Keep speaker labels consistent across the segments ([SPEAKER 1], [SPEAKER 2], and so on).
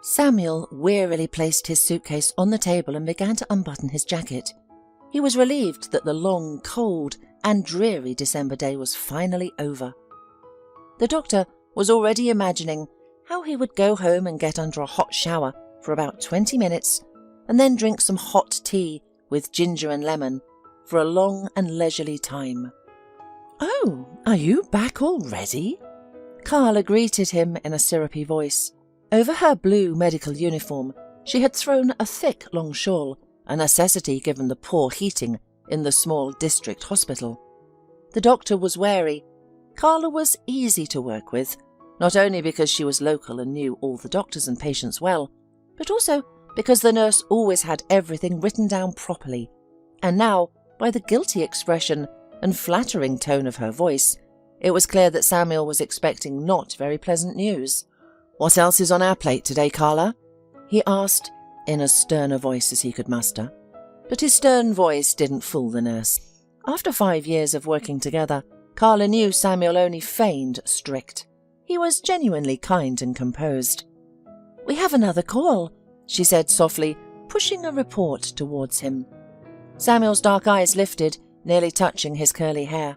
[SPEAKER 1] Samuel wearily placed his suitcase on the table and began to unbutton his jacket. He was relieved that the long, cold and dreary December day was finally over. The doctor was already imagining how he would go home and get under a hot shower for about 20 minutes and then drink some hot tea with ginger and lemon for a long and leisurely time. "Oh, are you back already?" Carla greeted him in a syrupy voice. Over her blue medical uniform, she had thrown a thick long shawl, a necessity given the poor heating in the small district hospital. The doctor was wary. Carla was easy to work with, not only because she was local and knew all the doctors and patients well, but also because the nurse always had everything written down properly. And now, by the guilty expression and flattering tone of her voice, it was clear that Samuel was expecting not very pleasant news. "What else is on our plate today, Carla?" he asked, in as stern a voice as he could muster. But his stern voice didn't fool the nurse. After 5 years of working together, Carla knew Samuel only feigned strict. He was genuinely kind and composed. "We have another call," she said softly, pushing a report towards him. Samuel's dark eyes lifted, nearly touching his curly hair.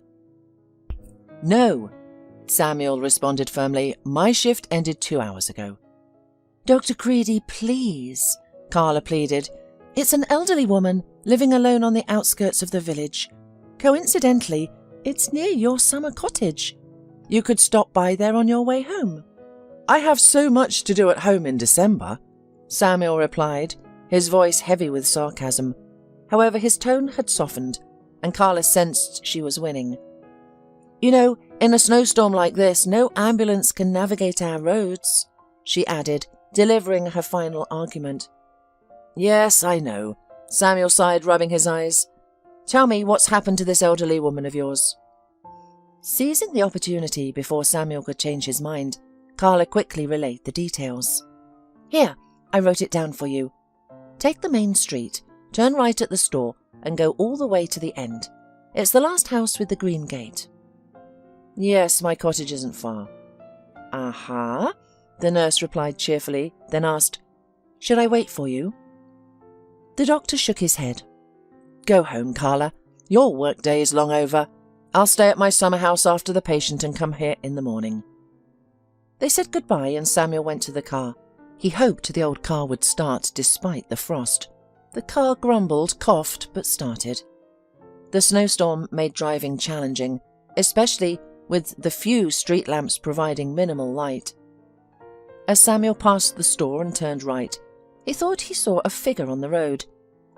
[SPEAKER 1] "No," Samuel responded firmly. "My shift ended 2 hours ago." "Dr. Creedy, please," Carla pleaded. "It's an elderly woman living alone on the outskirts of the village. Coincidentally, it's near your summer cottage. You could stop by there on your way home." "I have so much to do at home in December," Samuel replied, his voice heavy with sarcasm. However, his tone had softened, and Carla sensed she was winning. "You know, in a snowstorm like this, no ambulance can navigate our roads," she added, delivering her final argument. "Yes, I know," Samuel sighed, rubbing his eyes. "Tell me what's happened to this elderly woman of yours." Seizing the opportunity before Samuel could change his mind, Carla quickly relayed the details. "Here, I wrote it down for you. Take the main street, turn right at the store, and go all the way to the end. It's the last house with the green gate." "Yes, my cottage isn't far." "Aha," the nurse replied cheerfully, then asked, "Should I wait for you?" The doctor shook his head. "Go home, Carla. Your workday is long over. I'll stay at my summer house after the patient and come here in the morning." They said goodbye and Samuel went to the car. He hoped the old car would start despite the frost. The car grumbled, coughed, but started. The snowstorm made driving challenging, especially with the few street lamps providing minimal light. As Samuel passed the store and turned right, he thought he saw a figure on the road.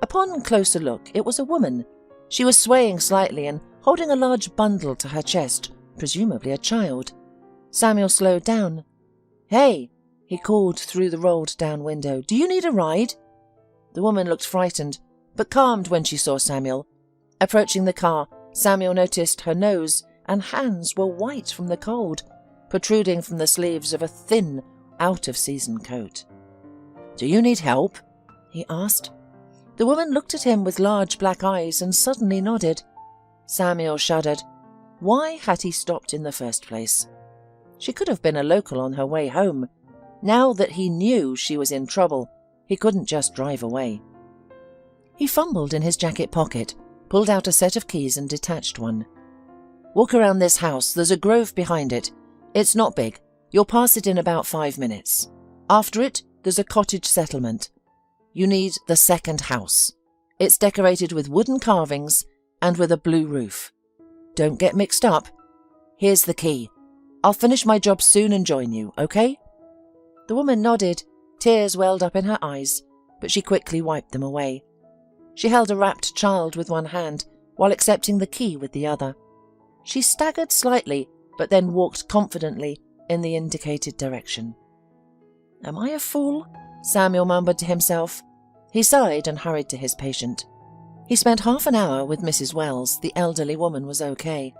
[SPEAKER 1] Upon closer look, it was a woman. She was swaying slightly and holding a large bundle to her chest, presumably a child. Samuel slowed down. "Hey," he called through the rolled-down window. "Do you need a ride?" The woman looked frightened, but calmed when she saw Samuel. Approaching the car, Samuel noticed her nose and hands were white from the cold, protruding from the sleeves of a thin, out-of-season coat. "Do you need help?" he asked. The woman looked at him with large black eyes and suddenly nodded. Samuel shuddered. Why had he stopped in the first place? She could have been a local on her way home. Now that he knew she was in trouble, he couldn't just drive away. He fumbled in his jacket pocket, pulled out a set of keys and detached one. "Walk around this house. There's a grove behind it. It's not big. You'll pass it in about 5 minutes. After it, there's a cottage settlement. You need the second house. It's decorated with wooden carvings and with a blue roof. Don't get mixed up. Here's the key. I'll finish my job soon and join you, okay?" The woman nodded. Tears welled up in her eyes, but she quickly wiped them away. She held a wrapped child with one hand while accepting the key with the other. She staggered slightly, but then walked confidently in the indicated direction. "Am I a fool?" Samuel mumbled to himself. He sighed and hurried to his patient. He spent half an hour with Mrs. Wells. The elderly woman was okay.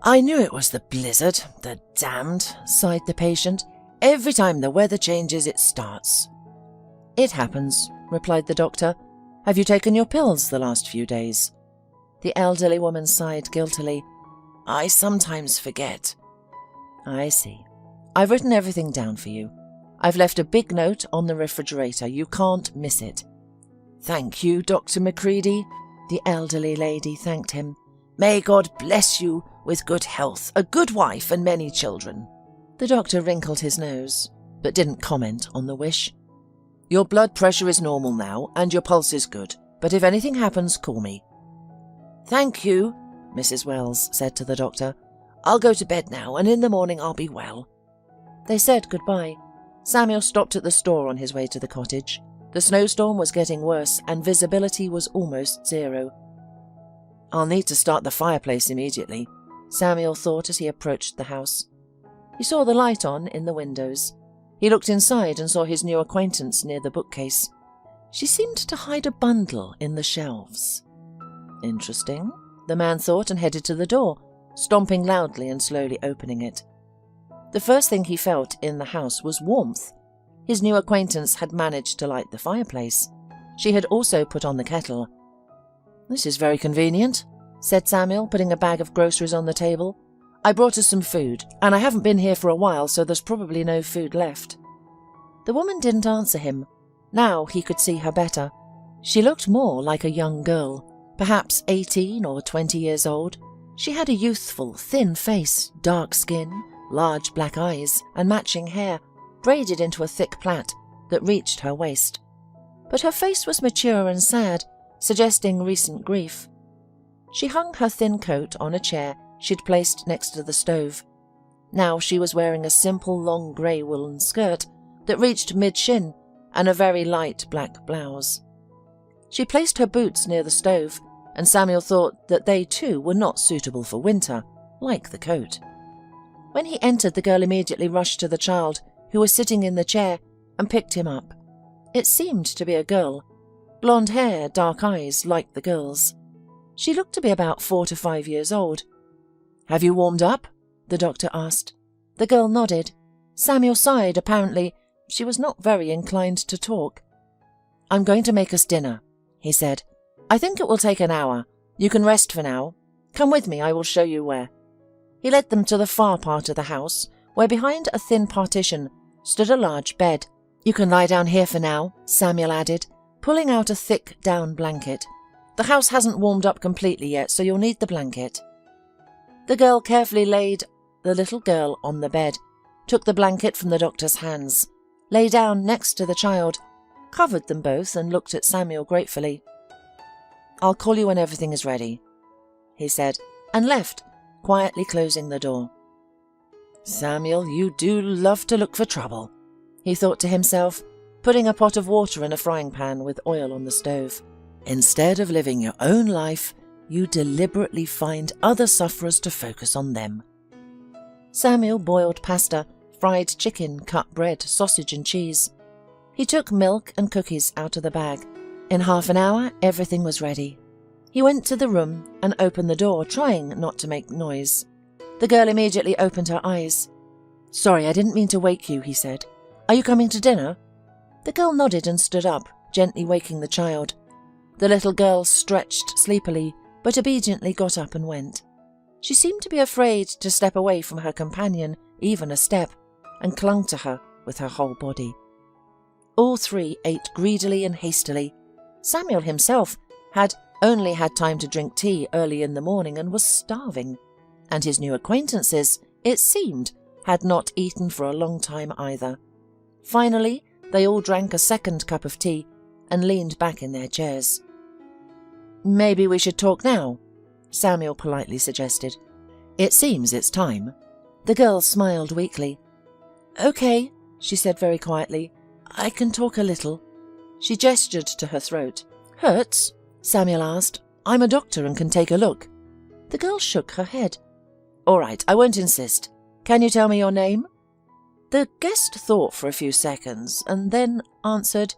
[SPEAKER 1] "I knew it was the blizzard, the damned," sighed the patient. "Every time the weather changes, it starts." "It happens," replied the doctor. "Have you taken your pills the last few days?" The elderly woman sighed guiltily. "I sometimes forget." "I see. I've written everything down for you. I've left a big note on the refrigerator. You can't miss it." "Thank you, Dr. Macready," the elderly lady thanked him. "May God bless you with good health, a good wife, and many children." The doctor wrinkled his nose, but didn't comment on the wish. "Your blood pressure is normal now, and your pulse is good, but if anything happens, call me." "Thank you," Mrs. Wells said to the doctor. "I'll go to bed now, and in the morning I'll be well." They said goodbye. Samuel stopped at the store on his way to the cottage. The snowstorm was getting worse, and visibility was almost zero. "I'll need to start the fireplace immediately," Samuel thought as he approached the house. He saw the light on in the windows. He looked inside and saw his new acquaintance near the bookcase. She seemed to hide a bundle in the shelves. Interesting, the man thought, and headed to the door, stomping loudly and slowly opening it. The first thing he felt in the house was warmth. His new acquaintance had managed to light the fireplace. She had also put on the kettle. "This is very convenient," said Samuel, putting a bag of groceries on the table. "I brought us some food, and I haven't been here for a while, so there's probably no food left." The woman didn't answer him. Now he could see her better. She looked more like a young girl, perhaps 18 or 20 years old. She had a youthful, thin face, dark skin, large black eyes, and matching hair, braided into a thick plait that reached her waist. But her face was mature and sad, suggesting recent grief. She hung her thin coat on a chair she'd placed next to the stove. Now she was wearing a simple long grey woolen skirt that reached mid-shin and a very light black blouse. She placed her boots near the stove, and Samuel thought that they too were not suitable for winter, like the coat. When he entered, the girl immediately rushed to the child, who was sitting in the chair, and picked him up. It seemed to be a girl. Blonde hair, dark eyes, like the girl's. She looked to be about 4 to 5 years old. "Have you warmed up?" the doctor asked. The girl nodded. Samuel sighed. Apparently, she was not very inclined to talk. "I'm going to make us dinner," he said. "I think it will take an hour. You can rest for now. Come with me, I will show you where." He led them to the far part of the house, where behind a thin partition stood a large bed. "You can lie down here for now," Samuel added, pulling out a thick down blanket. "The house hasn't warmed up completely yet, so you'll need the blanket." The girl carefully laid the little girl on the bed, took the blanket from the doctor's hands, lay down next to the child, covered them both, and looked at Samuel gratefully. "I'll call you when everything is ready," he said, and left, quietly closing the door. "Samuel, you do love to look for trouble," he thought to himself, putting a pot of water in a frying pan with oil on the stove. "Instead of living your own life, you deliberately find other sufferers to focus on them." Samuel boiled pasta, fried chicken, cut bread, sausage and cheese. He took milk and cookies out of the bag. In half an hour, everything was ready. He went to the room and opened the door, trying not to make noise. The girl immediately opened her eyes. "Sorry, I didn't mean to wake you," he said. "Are you coming to dinner?" The girl nodded and stood up, gently waking the child. The little girl stretched sleepily, but obediently got up and went. She seemed to be afraid to step away from her companion, even a step, and clung to her with her whole body. All three ate greedily and hastily. Samuel himself had only had time to drink tea early in the morning and was starving, and his new acquaintances, it seemed, had not eaten for a long time either. Finally, they all drank a second cup of tea and leaned back in their chairs. "Maybe we should talk now," Samuel politely suggested. "It seems it's time." The girl smiled weakly. "Okay," she said very quietly. "I can talk a little." She gestured to her throat. "Hurts?" Samuel asked. "I'm a doctor and can take a look." The girl shook her head. "All right, I won't insist. Can you tell me your name?" The guest thought for a few seconds and then answered,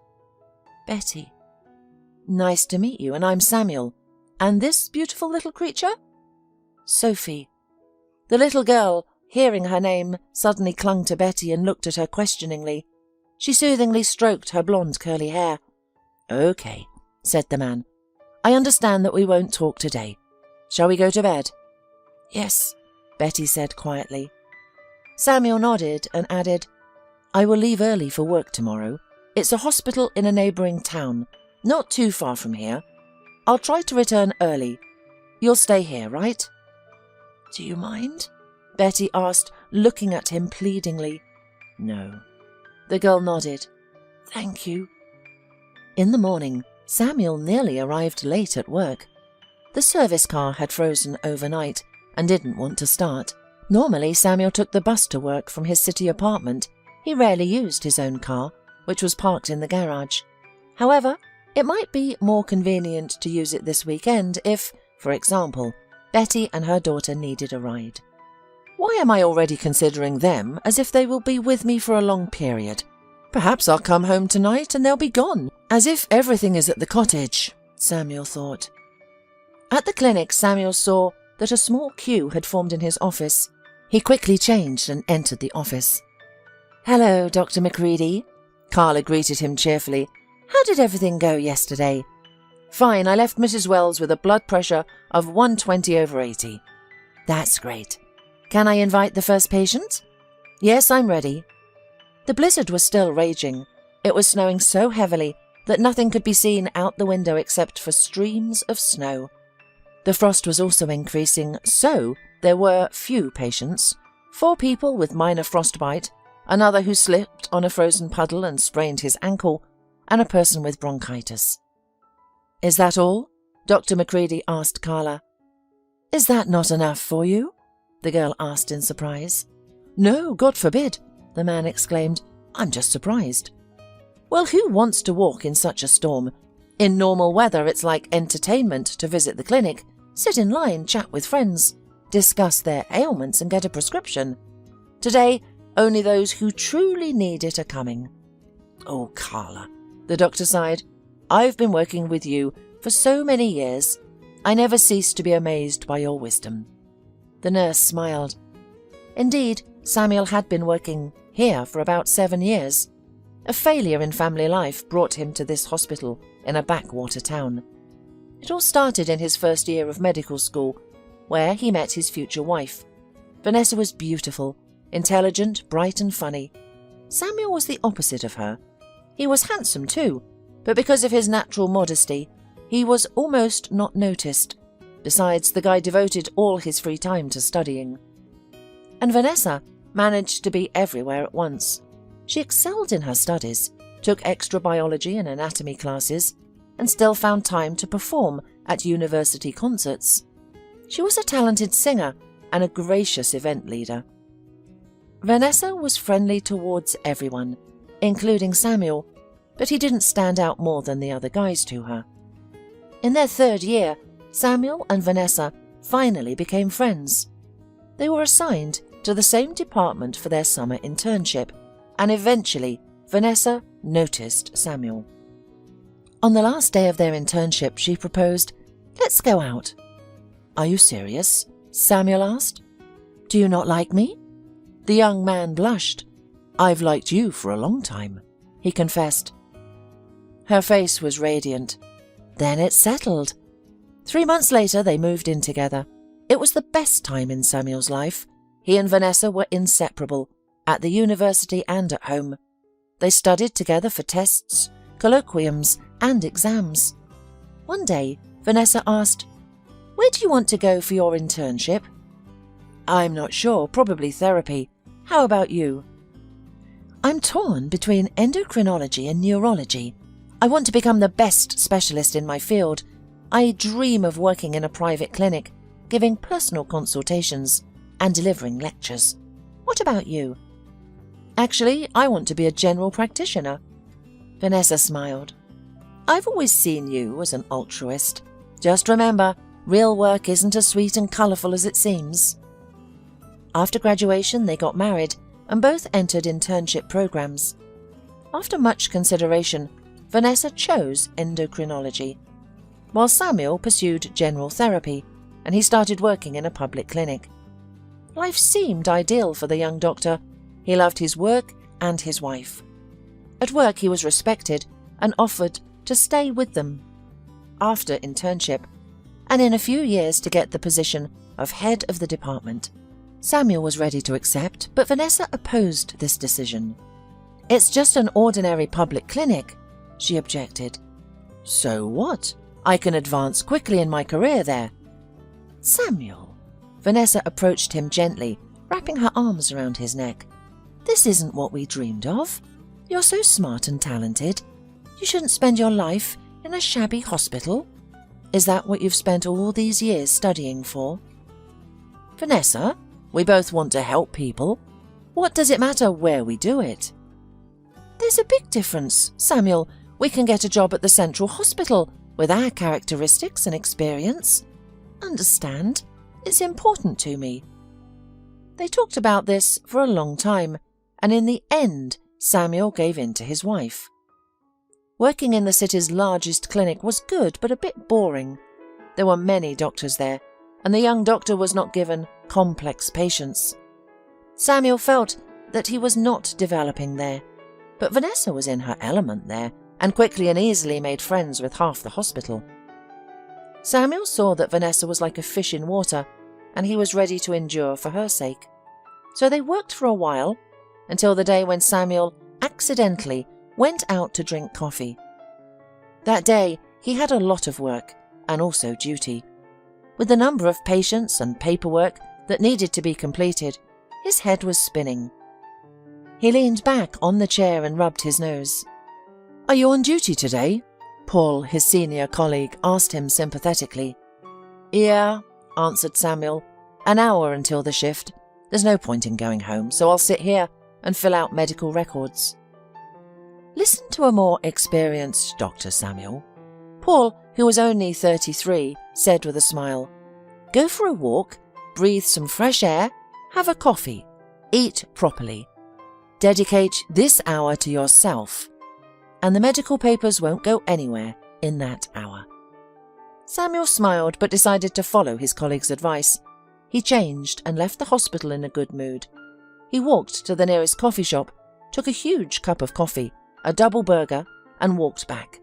[SPEAKER 1] "Betty." "Nice to meet you, and I'm Samuel. And this beautiful little creature?" "Sophie." The little girl, hearing her name, suddenly clung to Betty and looked at her questioningly. She soothingly stroked her blonde curly hair. "Okay," said the man. "I understand that we won't talk today. Shall we go to bed?" "Yes," Betty said quietly. Samuel nodded and added, I will leave early for work tomorrow. It's a hospital in a neighbouring town, not too far from here. I'll try to return early. You'll stay here, right?" "Do you mind?" Betty asked, looking at him pleadingly. "No." The girl nodded. "Thank you." In the morning, Samuel nearly arrived late at work. The service car had frozen overnight and didn't want to start. Normally, Samuel took the bus to work from his city apartment. He rarely used his own car, which was parked in the garage. However, it might be more convenient to use it this weekend if, for example, Betty and her daughter needed a ride. "Why am I already considering them as if they will be with me for a long period? Perhaps I'll come home tonight and they'll be gone, as if everything is at the cottage," Samuel thought. At the clinic, Samuel saw that a small queue had formed in his office. He quickly changed and entered the office. "Hello, Dr. McCready." Carla greeted him cheerfully. "How did everything go yesterday?" "Fine, I left Mrs. Wells with a blood pressure of 120/80. "That's great. Can I invite the first patient?" "Yes, I'm ready." The blizzard was still raging. It was snowing so heavily that nothing could be seen out the window except for streams of snow. The frost was also increasing, so there were few patients. 4 people with minor frostbite, another who slipped on a frozen puddle and sprained his ankle, and a person with bronchitis. "Is that all?" Dr. McCready asked Carla. "Is that not enough for you?" the girl asked in surprise. "No, God forbid," the man exclaimed. "I'm just surprised." "Well, who wants to walk in such a storm? In normal weather, it's like entertainment to visit the clinic, sit in line, chat with friends, discuss their ailments and get a prescription. Today, only those who truly need it are coming." "Oh, Carla," the doctor sighed. "I've been working with you for so many years. I never cease to be amazed by your wisdom." The nurse smiled. Indeed, Samuel had been working here for about 7 years. A failure in family life brought him to this hospital in a backwater town. It all started in his first year of medical school, where he met his future wife. Vanessa was beautiful, intelligent, bright and funny. Samuel was the opposite of her. He was handsome too, but because of his natural modesty, he was almost not noticed. Besides, the guy devoted all his free time to studying. And Vanessa managed to be everywhere at once. She excelled in her studies, took extra biology and anatomy classes, and still found time to perform at university concerts. She was a talented singer and a gracious event leader. Vanessa was friendly towards everyone, including Samuel, but he didn't stand out more than the other guys to her. In their 3rd year, Samuel and Vanessa finally became friends. They were assigned to the same department for their summer internship, and eventually Vanessa noticed Samuel. On the last day of their internship, she proposed, "Let's go out." "Are you serious?" Samuel asked. "Do you not like me?" The young man blushed. "I've liked you for a long time," he confessed. Her face was radiant. Then it settled. 3 months later, they moved in together. It was the best time in Samuel's life. He and Vanessa were inseparable, at the university and at home. They studied together for tests, colloquiums, and exams. One day, Vanessa asked, "Where do you want to go for your internship?" "I'm not sure, probably therapy. How about you?" "I'm torn between endocrinology and neurology. I want to become the best specialist in my field. I dream of working in a private clinic, giving personal consultations and delivering lectures. What about you?" "Actually, I want to be a general practitioner." Vanessa smiled. "I've always seen you as an altruist. Just remember, real work isn't as sweet and colourful as it seems." After graduation, they got married and both entered internship programs. After much consideration, Vanessa chose endocrinology, while Samuel pursued general therapy, and he started working in a public clinic. Life seemed ideal for the young doctor. He loved his work and his wife. At work, he was respected and offered to stay with them after internship, and in a few years to get the position of head of the department. Samuel was ready to accept, but Vanessa opposed this decision. It's just an ordinary public clinic, she objected. So what? I can advance quickly in my career there. Samuel. Vanessa approached him gently, wrapping her arms around his neck. This isn't what we dreamed of. You're so smart and talented. You shouldn't spend your life in a shabby hospital. Is that what you've spent all these years studying for? Vanessa, we both want to help people. What does it matter where we do it? There's a big difference, Samuel. We can get a job at the Central Hospital with our characteristics and experience. Understand? It's important to me. They talked about this for a long time, and in the end, Samuel gave in to his wife. Working in the city's largest clinic was good, but a bit boring. There were many doctors there, and the young doctor was not given complex patients. Samuel felt that he was not developing there, but Vanessa was in her element there, and quickly and easily made friends with half the hospital. Samuel saw that Vanessa was like a fish in water, and he was ready to endure for her sake. So they worked for a while, until the day when Samuel accidentally went out to drink coffee. That day he had a lot of work, and also duty. With the number of patients and paperwork that needed to be completed, his head was spinning. He leaned back on the chair and rubbed his nose. Are you on duty today? Paul, his senior colleague, asked him sympathetically. Yeah, answered Samuel. An hour until the shift. There's no point in going home, so I'll sit here and fill out medical records. Listen to a more experienced doctor, Samuel. Paul, who was only 33, said with a smile. Go for a walk, breathe some fresh air, have a coffee, eat properly. Dedicate this hour to yourself, and the medical papers won't go anywhere in that hour. Samuel smiled but decided to follow his colleague's advice. He changed and left the hospital in a good mood. He walked to the nearest coffee shop, took a huge cup of coffee, a double burger, and walked back.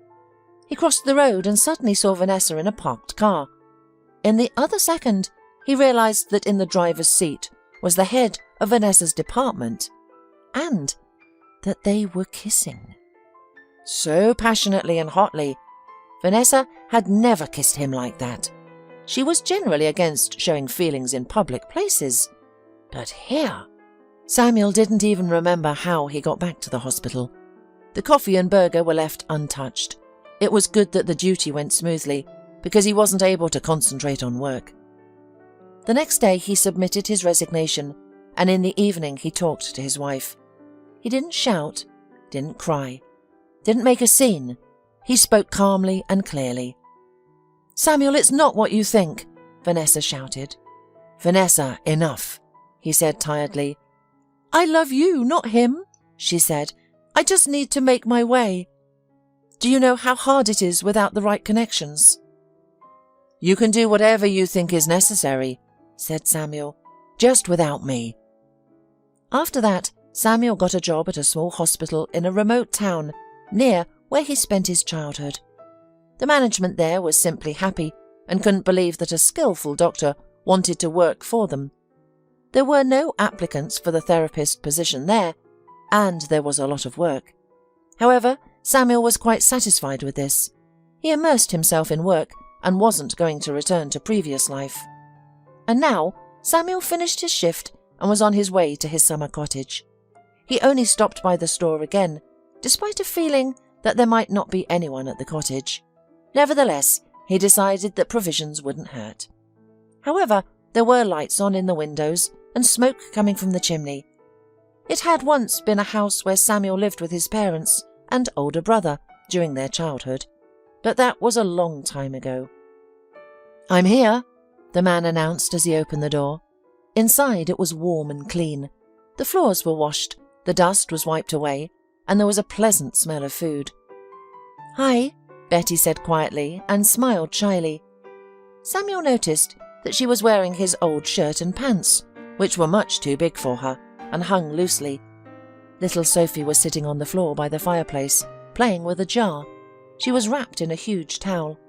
[SPEAKER 1] He crossed the road and suddenly saw Vanessa in a parked car. In the other second, he realized that in the driver's seat was the head of Vanessa's department, and that they were kissing. So passionately and hotly. Vanessa had never kissed him like that. She was generally against showing feelings in public places. But here, Samuel didn't even remember how he got back to the hospital. The coffee and burger were left untouched. It was good that the duty went smoothly, because he wasn't able to concentrate on work. The next day he submitted his resignation, and in the evening he talked to his wife. He didn't shout, didn't cry, didn't make a scene. He spoke calmly and clearly. Samuel, it's not what you think, Vanessa shouted. Vanessa, enough, he said tiredly. I love you, not him, she said. I just need to make my way. Do you know how hard it is without the right connections? You can do whatever you think is necessary, said Samuel, just without me. After that, Samuel got a job at a small hospital in a remote town near where he spent his childhood. The management there was simply happy and couldn't believe that a skillful doctor wanted to work for them. There were no applicants for the therapist position there, and there was a lot of work. However, Samuel was quite satisfied with this. He immersed himself in work and wasn't going to return to previous life. And now, Samuel finished his shift and was on his way to his summer cottage. He only stopped by the store again, despite a feeling that there might not be anyone at the cottage. Nevertheless, he decided that provisions wouldn't hurt. However, there were lights on in the windows and smoke coming from the chimney. It had once been a house where Samuel lived with his parents and older brother during their childhood, but that was a long time ago. I'm here, the man announced as he opened the door. Inside it was warm and clean. The floors were washed, the dust was wiped away, and there was a pleasant smell of food. Hi, Betty said quietly and smiled shyly. Samuel noticed that she was wearing his old shirt and pants, which were much too big for her and hung loosely. Little Sophie was sitting on the floor by the fireplace, playing with a jar. She was wrapped in a huge towel.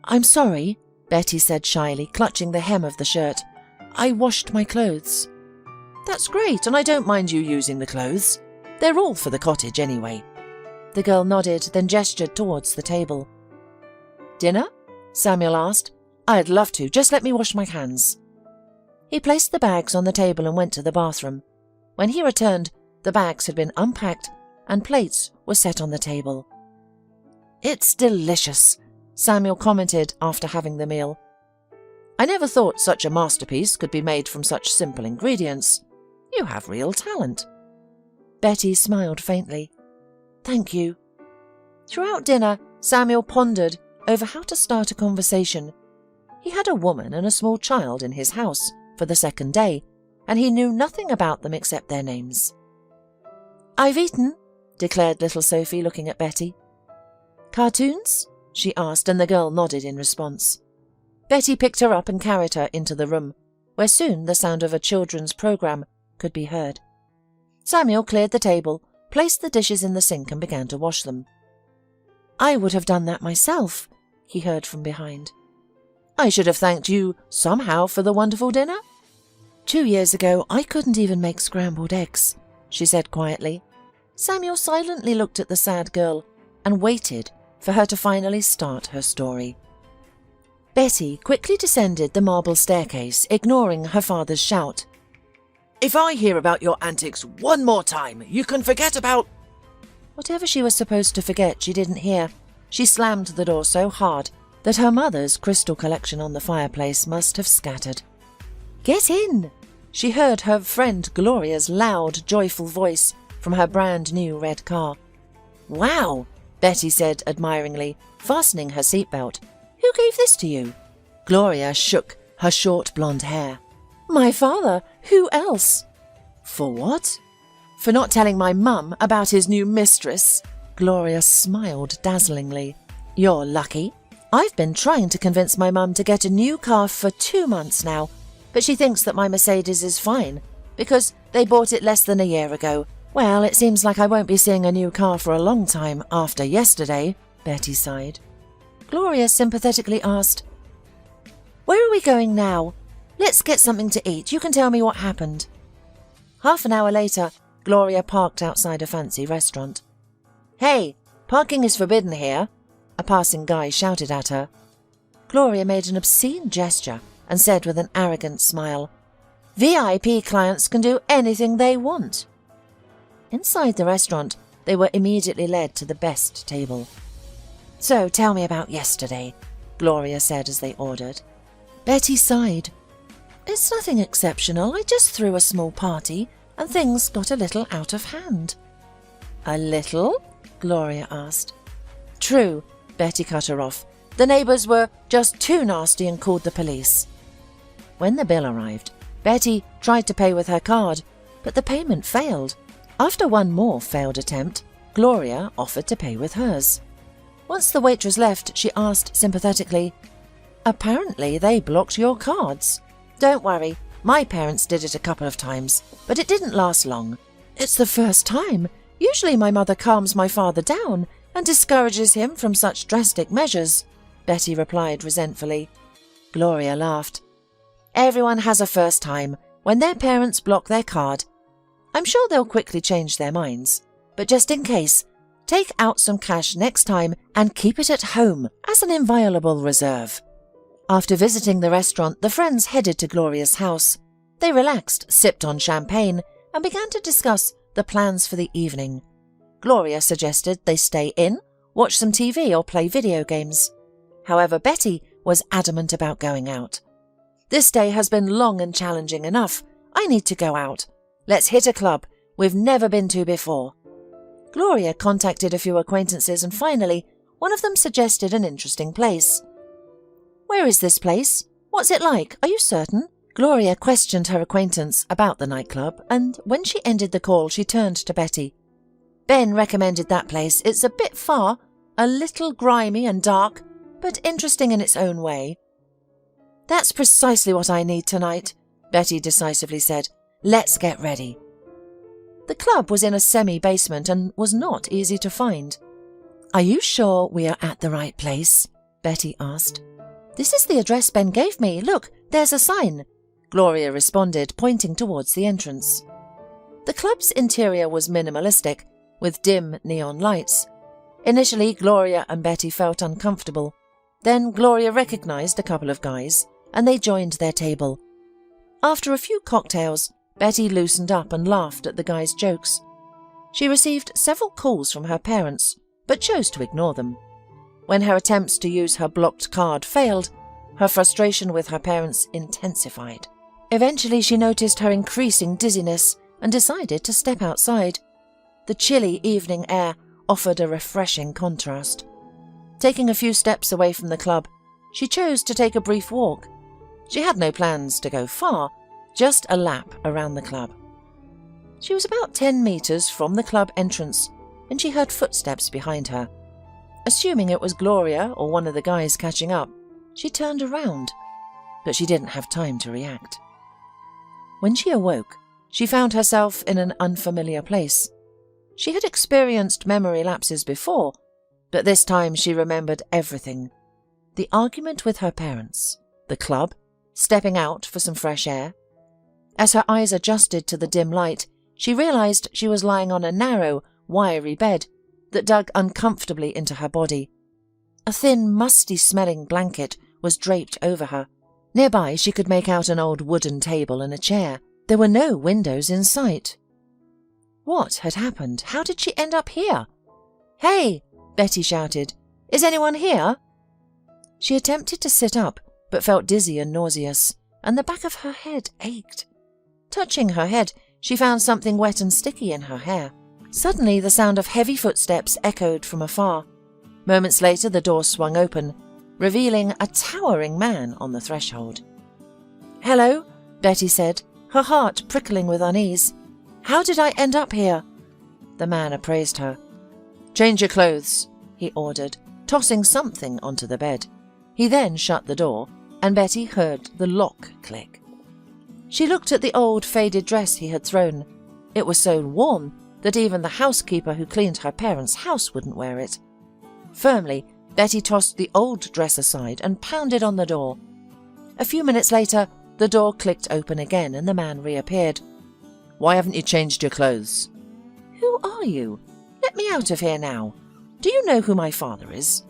[SPEAKER 1] I'm sorry, Betty said shyly, clutching the hem of the shirt. I washed my clothes. That's great, and I don't mind you using the clothes, They're all for the cottage anyway." The girl nodded, then gestured towards the table. "Dinner?" Samuel asked. "I'd love to. Just let me wash my hands." He placed the bags on the table and went to the bathroom. When he returned, the bags had been unpacked and plates were set on the table. "It's delicious," Samuel commented after having the meal. "I never thought such a masterpiece could be made from such simple ingredients. You have real talent." Betty smiled faintly. "Thank you." Throughout dinner, Samuel pondered over how to start a conversation. He had a woman and a small child in his house for the second day, and he knew nothing about them except their names. "I've eaten," declared little Sophie, looking at Betty. "Cartoons?" she asked, and the girl nodded in response. Betty picked her up and carried her into the room, where soon the sound of a children's program could be heard. Samuel cleared the table, placed the dishes in the sink and began to wash them. "I would have done that myself," he heard from behind. "I should have thanked you somehow for the wonderful dinner." 2 years ago, I couldn't even make scrambled eggs," she said quietly. Samuel silently looked at the sad girl and waited for her to finally start her story. Betty quickly descended the marble staircase, ignoring her father's shout. "If I hear about your antics one more time, you can forget about—" Whatever she was supposed to forget, she didn't hear. She slammed the door so hard that her mother's crystal collection on the fireplace must have scattered. "Get in!" She heard her friend Gloria's loud, joyful voice from her brand-new red car. "Wow!" Betty said admiringly, fastening her seatbelt. "Who gave this to you?" Gloria shook her short blonde hair. "My father. Who else?" "For what?" "For not telling my mum about his new mistress." Gloria smiled dazzlingly. "You're lucky. I've been trying to convince my mum to get a new car for 2 months now, but she thinks that my Mercedes is fine because they bought it less than a year ago. Well, it seems like I won't be seeing a new car for a long time after yesterday," Betty sighed. Gloria sympathetically asked, "Where are we going now? Let's get something to eat. You can tell me what happened." Half an hour later, Gloria parked outside a fancy restaurant. "Hey, parking is forbidden here," a passing guy shouted at her. Gloria made an obscene gesture and said with an arrogant smile, "VIP clients can do anything they want." Inside the restaurant, they were immediately led to the best table. "So tell me about yesterday," Gloria said as they ordered. Betty sighed. "It's nothing exceptional. I just threw a small party and things got a little out of hand." "A little?" Gloria asked. "True," Betty cut her off. "The neighbours were just too nasty and called the police." When the bill arrived, Betty tried to pay with her card, but the payment failed. After one more failed attempt, Gloria offered to pay with hers. Once the waitress left, she asked sympathetically, "Apparently they blocked your cards." "Don't worry, my parents did it a couple of times, but it didn't last long." "It's the first time. Usually my mother calms my father down and discourages him from such drastic measures," Betty replied resentfully. Gloria laughed. "Everyone has a first time when their parents block their card. I'm sure they'll quickly change their minds, but just in case, take out some cash next time and keep it at home as an inviolable reserve." After visiting the restaurant, the friends headed to Gloria's house. They relaxed, sipped on champagne, and began to discuss the plans for the evening. Gloria suggested they stay in, watch some TV or play video games. However, Betty was adamant about going out. "This day has been long and challenging enough. I need to go out. Let's hit a club we've never been to before." Gloria contacted a few acquaintances and finally, one of them suggested an interesting place. "Where is this place? What's it like? Are you certain?" Gloria questioned her acquaintance about the nightclub, and when she ended the call, she turned to Betty. "Ben recommended that place. It's a bit far, a little grimy and dark, but interesting in its own way." "That's precisely what I need tonight," Betty decisively said. "Let's get ready." The club was in a semi-basement and was not easy to find. "Are you sure we are at the right place?" Betty asked. "This is the address Ben gave me. Look, there's a sign," Gloria responded, pointing towards the entrance. The club's interior was minimalistic, with dim neon lights. Initially, Gloria and Betty felt uncomfortable. Then Gloria recognized a couple of guys, and they joined their table. After a few cocktails, Betty loosened up and laughed at the guys' jokes. She received several calls from her parents, but chose to ignore them. When her attempts to use her blocked card failed, her frustration with her parents intensified. Eventually, she noticed her increasing dizziness and decided to step outside. The chilly evening air offered a refreshing contrast. Taking a few steps away from the club, she chose to take a brief walk. She had no plans to go far, just a lap around the club. She was about 10 meters from the club entrance when she heard footsteps behind her. Assuming it was Gloria or one of the guys catching up, she turned around, but she didn't have time to react. When she awoke, she found herself in an unfamiliar place. She had experienced memory lapses before, but this time she remembered everything. The argument with her parents, the club, stepping out for some fresh air. As her eyes adjusted to the dim light, she realized she was lying on a narrow, wiry bed that dug uncomfortably into her body. A thin, musty-smelling blanket was draped over her. Nearby, she could make out an old wooden table and a chair. There were no windows in sight. What had happened? How did she end up here? "Hey!" Betty shouted. "Is anyone here?" She attempted to sit up, but felt dizzy and nauseous, and the back of her head ached. Touching her head, she found something wet and sticky in her hair. Suddenly, the sound of heavy footsteps echoed from afar. Moments later, the door swung open, revealing a towering man on the threshold. "Hello," Betty said, her heart prickling with unease. "How did I end up here?" The man appraised her. "Change your clothes," he ordered, tossing something onto the bed. He then shut the door, and Betty heard the lock click. She looked at the old, faded dress he had thrown. It was so worn that even the housekeeper who cleaned her parents' house wouldn't wear it. Firmly, Betty tossed the old dress aside and pounded on the door. A few minutes later, the door clicked open again and the man reappeared. "Why haven't you changed your clothes?" "Who are you? Let me out of here now. Do you know who my father is?"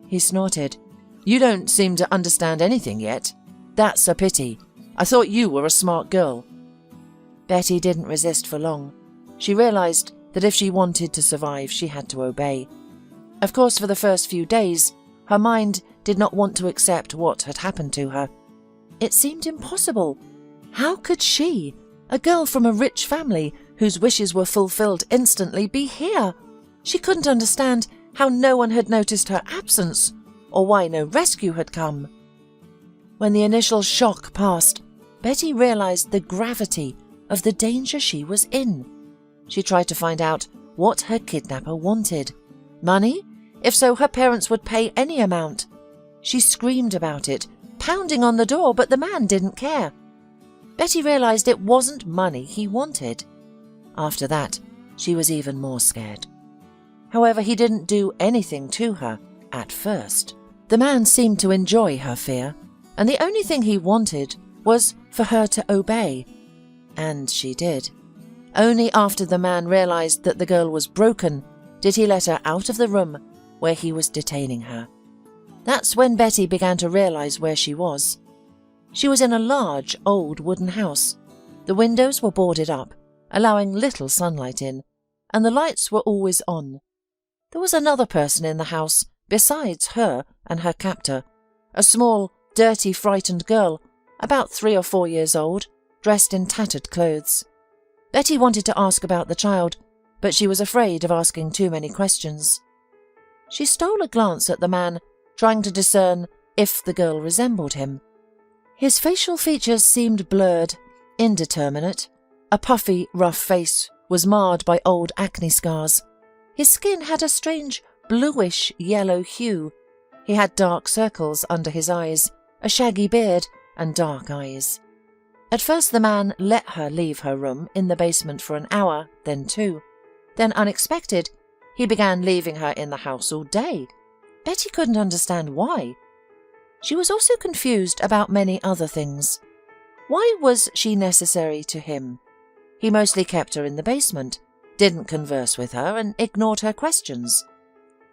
[SPEAKER 1] He snorted. "You don't seem to understand anything yet. That's a pity. I thought you were a smart girl." Betty didn't resist for long. She realized that if she wanted to survive, she had to obey. Of course, for the first few days, her mind did not want to accept what had happened to her. It seemed impossible. How could she, a girl from a rich family whose wishes were fulfilled instantly, be here? She couldn't understand how no one had noticed her absence, or why no rescue had come. When the initial shock passed, Betty realized the gravity of the danger she was in. She tried to find out what her kidnapper wanted. Money? If so, her parents would pay any amount. She screamed about it, pounding on the door, but the man didn't care. Betty realized it wasn't money he wanted. After that, she was even more scared. However, he didn't do anything to her at first. The man seemed to enjoy her fear, and the only thing he wanted was for her to obey. And she did. Only after the man realized that the girl was broken did he let her out of the room where he was detaining her. That's when Betty began to realize where she was. She was in a large, old wooden house. The windows were boarded up, allowing little sunlight in, and the lights were always on. There was another person in the house besides her and her captor, a small, dirty, frightened girl, about 3 or 4 years old, dressed in tattered clothes. Betty wanted to ask about the child, but she was afraid of asking too many questions. She stole a glance at the man, trying to discern if the girl resembled him. His facial features seemed blurred, indeterminate. A puffy, rough face was marred by old acne scars. His skin had a strange bluish-yellow hue. He had dark circles under his eyes, a shaggy beard, and dark eyes. At first the man let her leave her room in the basement for an hour, then 2. Then, unexpected, he began leaving her in the house all day. Betty couldn't understand why. She was also confused about many other things. Why was she necessary to him? He mostly kept her in the basement, didn't converse with her, and ignored her questions.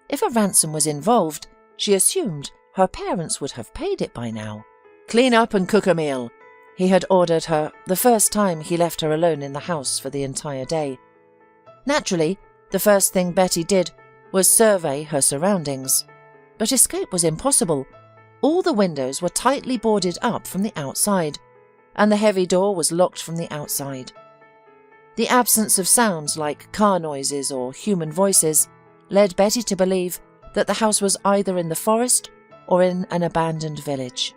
[SPEAKER 1] If a ransom was involved, she assumed her parents would have paid it by now. "Clean up and cook a meal," he had ordered her the first time he left her alone in the house for the entire day. Naturally, the first thing Betty did was survey her surroundings. But escape was impossible. All the windows were tightly boarded up from the outside, and the heavy door was locked from the outside. The absence of sounds like car noises or human voices led Betty to believe that the house was either in the forest or in an abandoned village.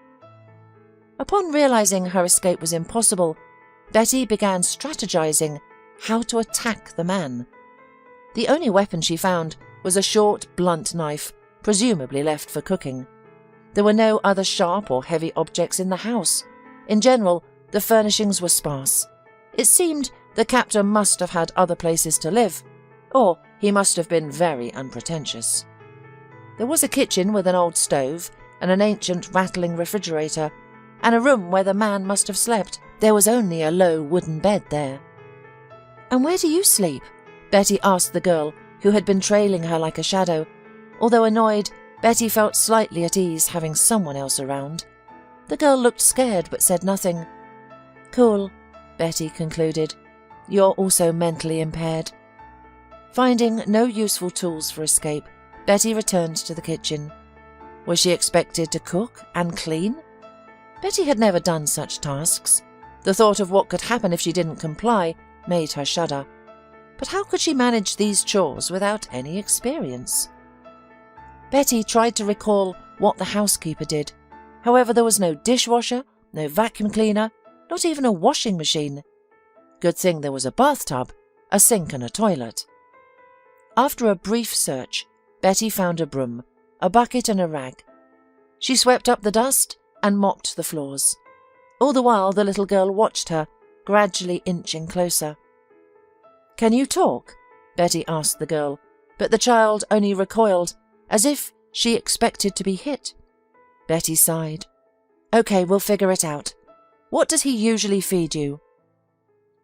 [SPEAKER 1] Upon realizing her escape was impossible, Betty began strategizing how to attack the man. The only weapon she found was a short, blunt knife, presumably left for cooking. There were no other sharp or heavy objects in the house. In general, the furnishings were sparse. It seemed the captor must have had other places to live, or he must have been very unpretentious. There was a kitchen with an old stove and an ancient rattling refrigerator, and a room where the man must have slept. There was only a low wooden bed there. "And where do you sleep?" Betty asked the girl, who had been trailing her like a shadow. Although annoyed, Betty felt slightly at ease having someone else around. The girl looked scared but said nothing. "Cool," Betty concluded. "You're also mentally impaired." Finding no useful tools for escape, Betty returned to the kitchen. Was she expected to cook and clean? Betty had never done such tasks. The thought of what could happen if she didn't comply made her shudder. But how could she manage these chores without any experience? Betty tried to recall what the housekeeper did. However, there was no dishwasher, no vacuum cleaner, not even a washing machine. Good thing there was a bathtub, a sink and a toilet. After a brief search, Betty found a broom, a bucket and a rag. She swept up the dust and mopped the floors. All the while the little girl watched her, gradually inching closer. "Can you talk?" Betty asked the girl, but the child only recoiled, as if she expected to be hit. Betty sighed. "Okay, we'll figure it out. What does he usually feed you?"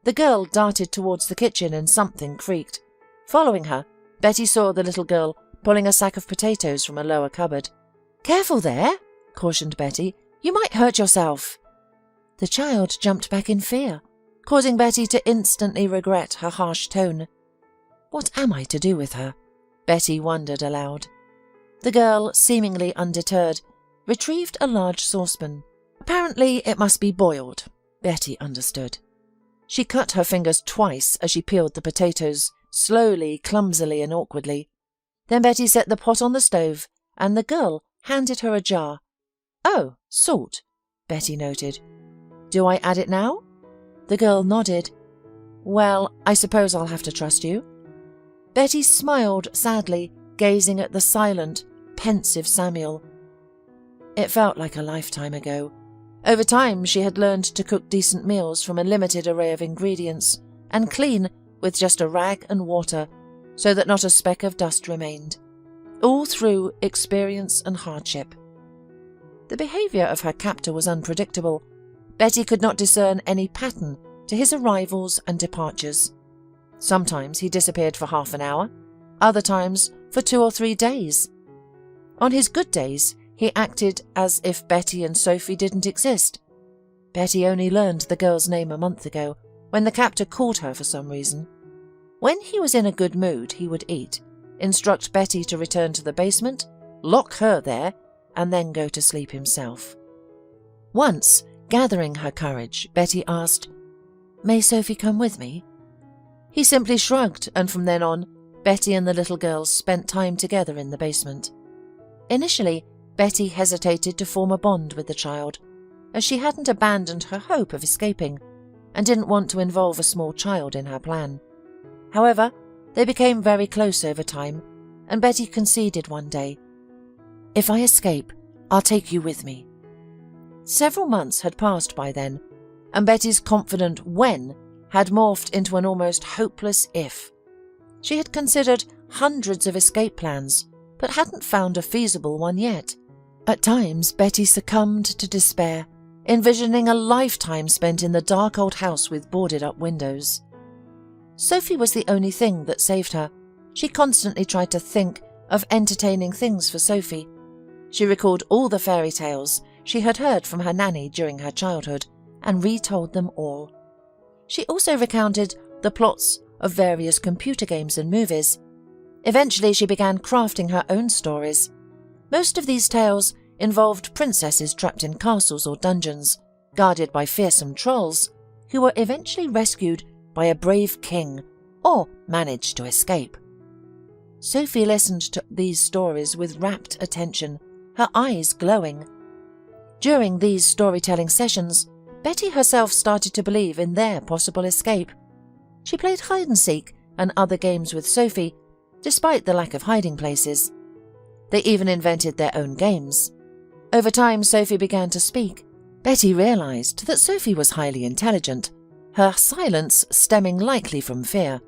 [SPEAKER 1] The girl darted towards the kitchen and something creaked. Following her, Betty saw the little girl pulling a sack of potatoes from a lower cupboard. "Careful there," cautioned Betty. "You might hurt yourself." The child jumped back in fear, causing Betty to instantly regret her harsh tone. "What am I to do with her?" Betty wondered aloud. The girl, seemingly undeterred, retrieved a large saucepan. Apparently it must be boiled, Betty understood. She cut her fingers twice as she peeled the potatoes, slowly, clumsily and awkwardly. Then Betty set the pot on the stove, and the girl handed her a jar. "Oh, salt," Betty noted. "Do I add it now?" The girl nodded. "Well, I suppose I'll have to trust you." Betty smiled sadly, gazing at the silent, pensive Samuel. It felt like a lifetime ago. Over time, she had learned to cook decent meals from a limited array of ingredients, and clean with just a rag and water, so that not a speck of dust remained. All through experience and hardship. The behaviour of her captor was unpredictable. Betty could not discern any pattern to his arrivals and departures. Sometimes he disappeared for half an hour, other times for 2 or 3 days. On his good days, he acted as if Betty and Sophie didn't exist. Betty only learned the girl's name a month ago, when the captor called her for some reason. When he was in a good mood, he would eat, instruct Betty to return to the basement, lock her there, and then go to sleep himself. Once, gathering her courage, Betty asked, "May Sophie come with me?" He simply shrugged, and from then on, Betty and the little girl spent time together in the basement. Initially, Betty hesitated to form a bond with the child, as she hadn't abandoned her hope of escaping, and didn't want to involve a small child in her plan. However, they became very close over time, and Betty conceded one day, "If I escape, I'll take you with me." Several months had passed by then, and Betty's confident when had morphed into an almost hopeless if. She had considered hundreds of escape plans, but hadn't found a feasible one yet. At times, Betty succumbed to despair, envisioning a lifetime spent in the dark old house with boarded-up windows. Sophie was the only thing that saved her. She constantly tried to think of entertaining things for Sophie. She recalled all the fairy tales she had heard from her nanny during her childhood and retold them all. She also recounted the plots of various computer games and movies. Eventually, she began crafting her own stories. Most of these tales involved princesses trapped in castles or dungeons, guarded by fearsome trolls, who were eventually rescued by a brave king or managed to escape. Sophie listened to these stories with rapt attention, her eyes glowing. During these storytelling sessions, Betty herself started to believe in their possible escape. She played hide-and-seek and other games with Sophie, despite the lack of hiding places. They even invented their own games. Over time, Sophie began to speak. Betty realized that Sophie was highly intelligent, her silence stemming likely from fear.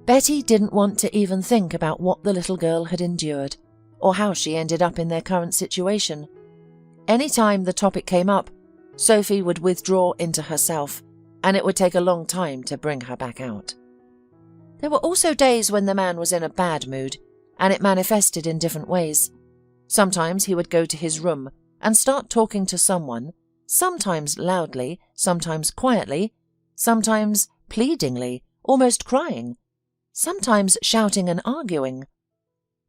[SPEAKER 1] Betty didn't want to even think about what the little girl had endured, or how she ended up in their current situation. Any time the topic came up, Sophie would withdraw into herself, and it would take a long time to bring her back out. There were also days when the man was in a bad mood, and it manifested in different ways. Sometimes he would go to his room and start talking to someone, sometimes loudly, sometimes quietly, sometimes pleadingly, almost crying, sometimes shouting and arguing.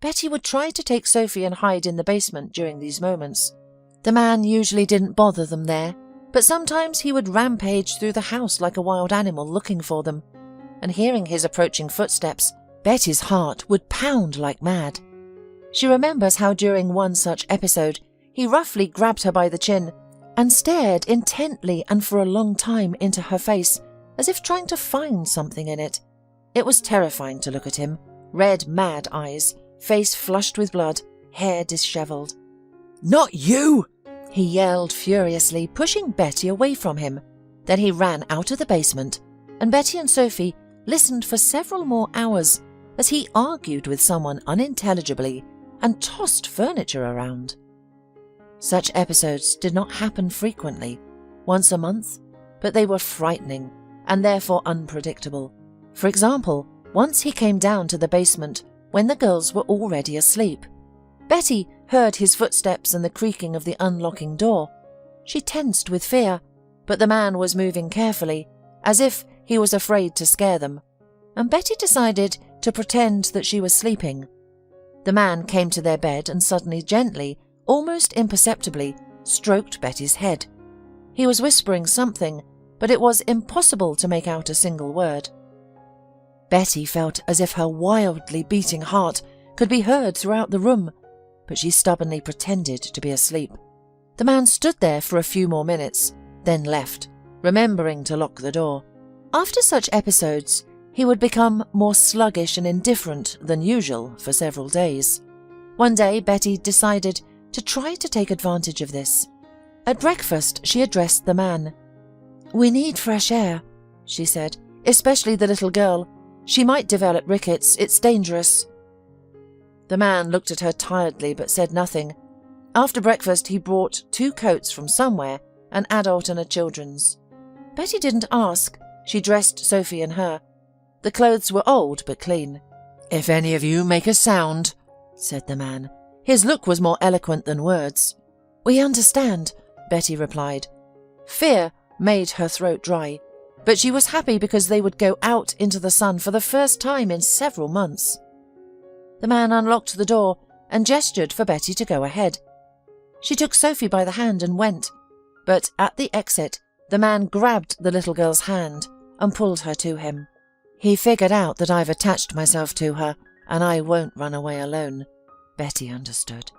[SPEAKER 1] Betty would try to take Sophie and hide in the basement during these moments. The man usually didn't bother them there, but sometimes he would rampage through the house like a wild animal looking for them, and hearing his approaching footsteps, Betty's heart would pound like mad. She remembers how during one such episode, he roughly grabbed her by the chin and stared intently and for a long time into her face, as if trying to find something in it. It was terrifying to look at him, red, mad eyes, face flushed with blood, hair dishevelled. "Not you!" he yelled furiously, pushing Betty away from him. Then he ran out of the basement, and Betty and Sophie listened for several more hours as he argued with someone unintelligibly and tossed furniture around. Such episodes did not happen frequently, once a month, but they were frightening and therefore unpredictable. For example, once he came down to the basement when the girls were already asleep. Betty heard his footsteps and the creaking of the unlocking door. She tensed with fear, but the man was moving carefully, as if he was afraid to scare them, and Betty decided to pretend that she was sleeping. The man came to their bed and suddenly, gently, almost imperceptibly, stroked Betty's head. He was whispering something, but it was impossible to make out a single word. Betty felt as if her wildly beating heart could be heard throughout the room, but she stubbornly pretended to be asleep. The man stood there for a few more minutes, then left, remembering to lock the door. After such episodes, he would become more sluggish and indifferent than usual for several days. One day, Betty decided to try to take advantage of this. At breakfast, she addressed the man. "We need fresh air," she said, "especially the little girl. She might develop rickets. It's dangerous." The man looked at her tiredly but said nothing. After breakfast, he brought 2 coats from somewhere, an adult and a children's. Betty didn't ask. She dressed Sophie and her. The clothes were old but clean. "If any of you make a sound," said the man. His look was more eloquent than words. "We understand," Betty replied. Fear made her throat dry, but she was happy because they would go out into the sun for the first time in several months. The man unlocked the door and gestured for Betty to go ahead. She took Sophie by the hand and went, but at the exit, the man grabbed the little girl's hand and pulled her to him. "He figured out that I've attached myself to her, and I won't run away alone," Betty understood.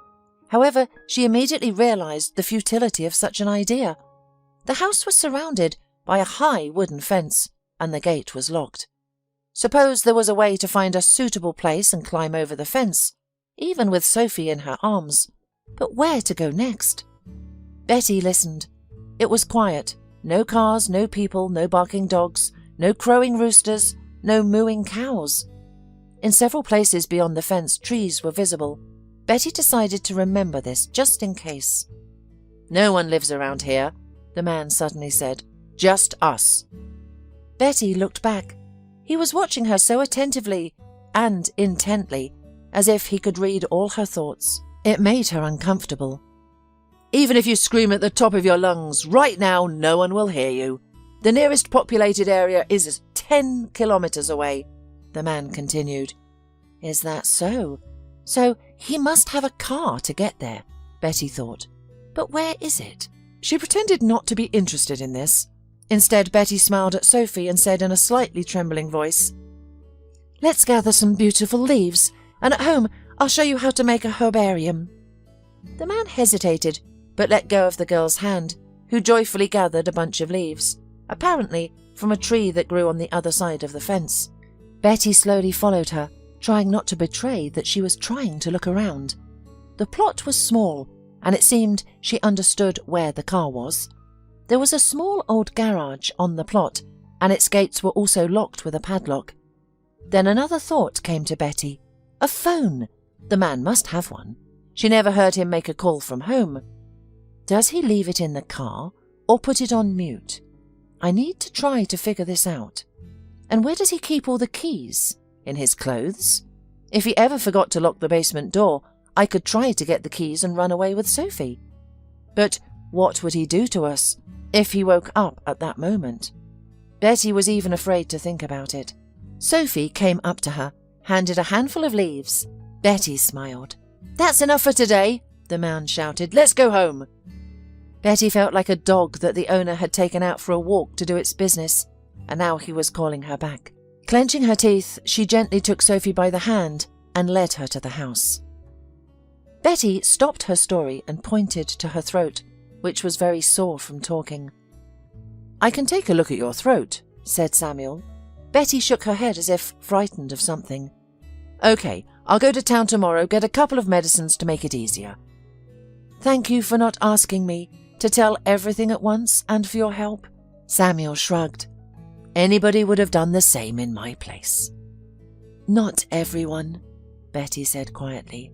[SPEAKER 1] However, she immediately realized the futility of such an idea. The house was surrounded by a high wooden fence, and the gate was locked. Suppose there was a way to find a suitable place and climb over the fence, even with Sophie in her arms. But where to go next? Betty listened. It was quiet. No cars, no people, no barking dogs, no crowing roosters, no mooing cows. In several places beyond the fence, trees were visible. Betty decided to remember this just in case. "No one lives around here," the man suddenly said. "Just us." Betty looked back. He was watching her so attentively and intently, as if he could read all her thoughts. It made her uncomfortable. "Even if you scream at the top of your lungs, right now no one will hear you. The nearest populated area is 10 kilometers away," the man continued. "Is that so? So he must have a car to get there," Betty thought. "But where is it?" She pretended not to be interested in this. Instead, Betty smiled at Sophie and said in a slightly trembling voice, "Let's gather some beautiful leaves, and at home I'll show you how to make a herbarium." The man hesitated, but let go of the girl's hand, who joyfully gathered a bunch of leaves, apparently from a tree that grew on the other side of the fence. Betty slowly followed her, trying not to betray that she was trying to look around. The plot was small, and it seemed she understood where the car was. There was a small old garage on the plot, and its gates were also locked with a padlock. Then another thought came to Betty. A phone! The man must have one. She never heard him make a call from home. Does he leave it in the car or put it on mute? I need to try to figure this out. And where does he keep all the keys? In his clothes? If he ever forgot to lock the basement door, I could try to get the keys and run away with Sophie. But what would he do to us if he woke up at that moment? Betty was even afraid to think about it. Sophie came up to her, handed a handful of leaves. Betty smiled. "That's enough for today," the man shouted. "Let's go home." Betty felt like a dog that the owner had taken out for a walk to do its business, and now he was calling her back. Clenching her teeth, she gently took Sophie by the hand and led her to the house. Betty stopped her story and pointed to her throat, which was very sore from talking. "I can take a look at your throat," said Samuel. Betty shook her head as if frightened of something. "Okay, I'll go to town tomorrow, get a couple of medicines to make it easier." "Thank you for not asking me to tell everything at once and for your help." Samuel shrugged. "Anybody would have done the same in my place." "Not everyone," Betty said quietly.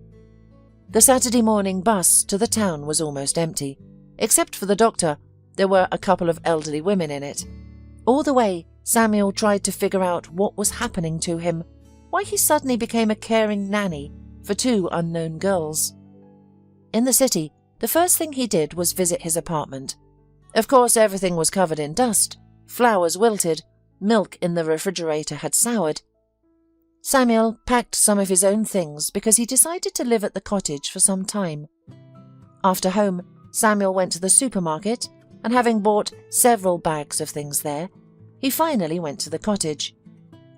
[SPEAKER 1] The Saturday morning bus to the town was almost empty. Except for the doctor, there were a couple of elderly women in it. All the way, Samuel tried to figure out what was happening to him, why he suddenly became a caring nanny for two unknown girls. In the city, the first thing he did was visit his apartment. Of course, everything was covered in dust, flowers wilted, milk in the refrigerator had soured. Samuel packed some of his own things because he decided to live at the cottage for some time. After home, Samuel went to the supermarket, and having bought several bags of things there, he finally went to the cottage.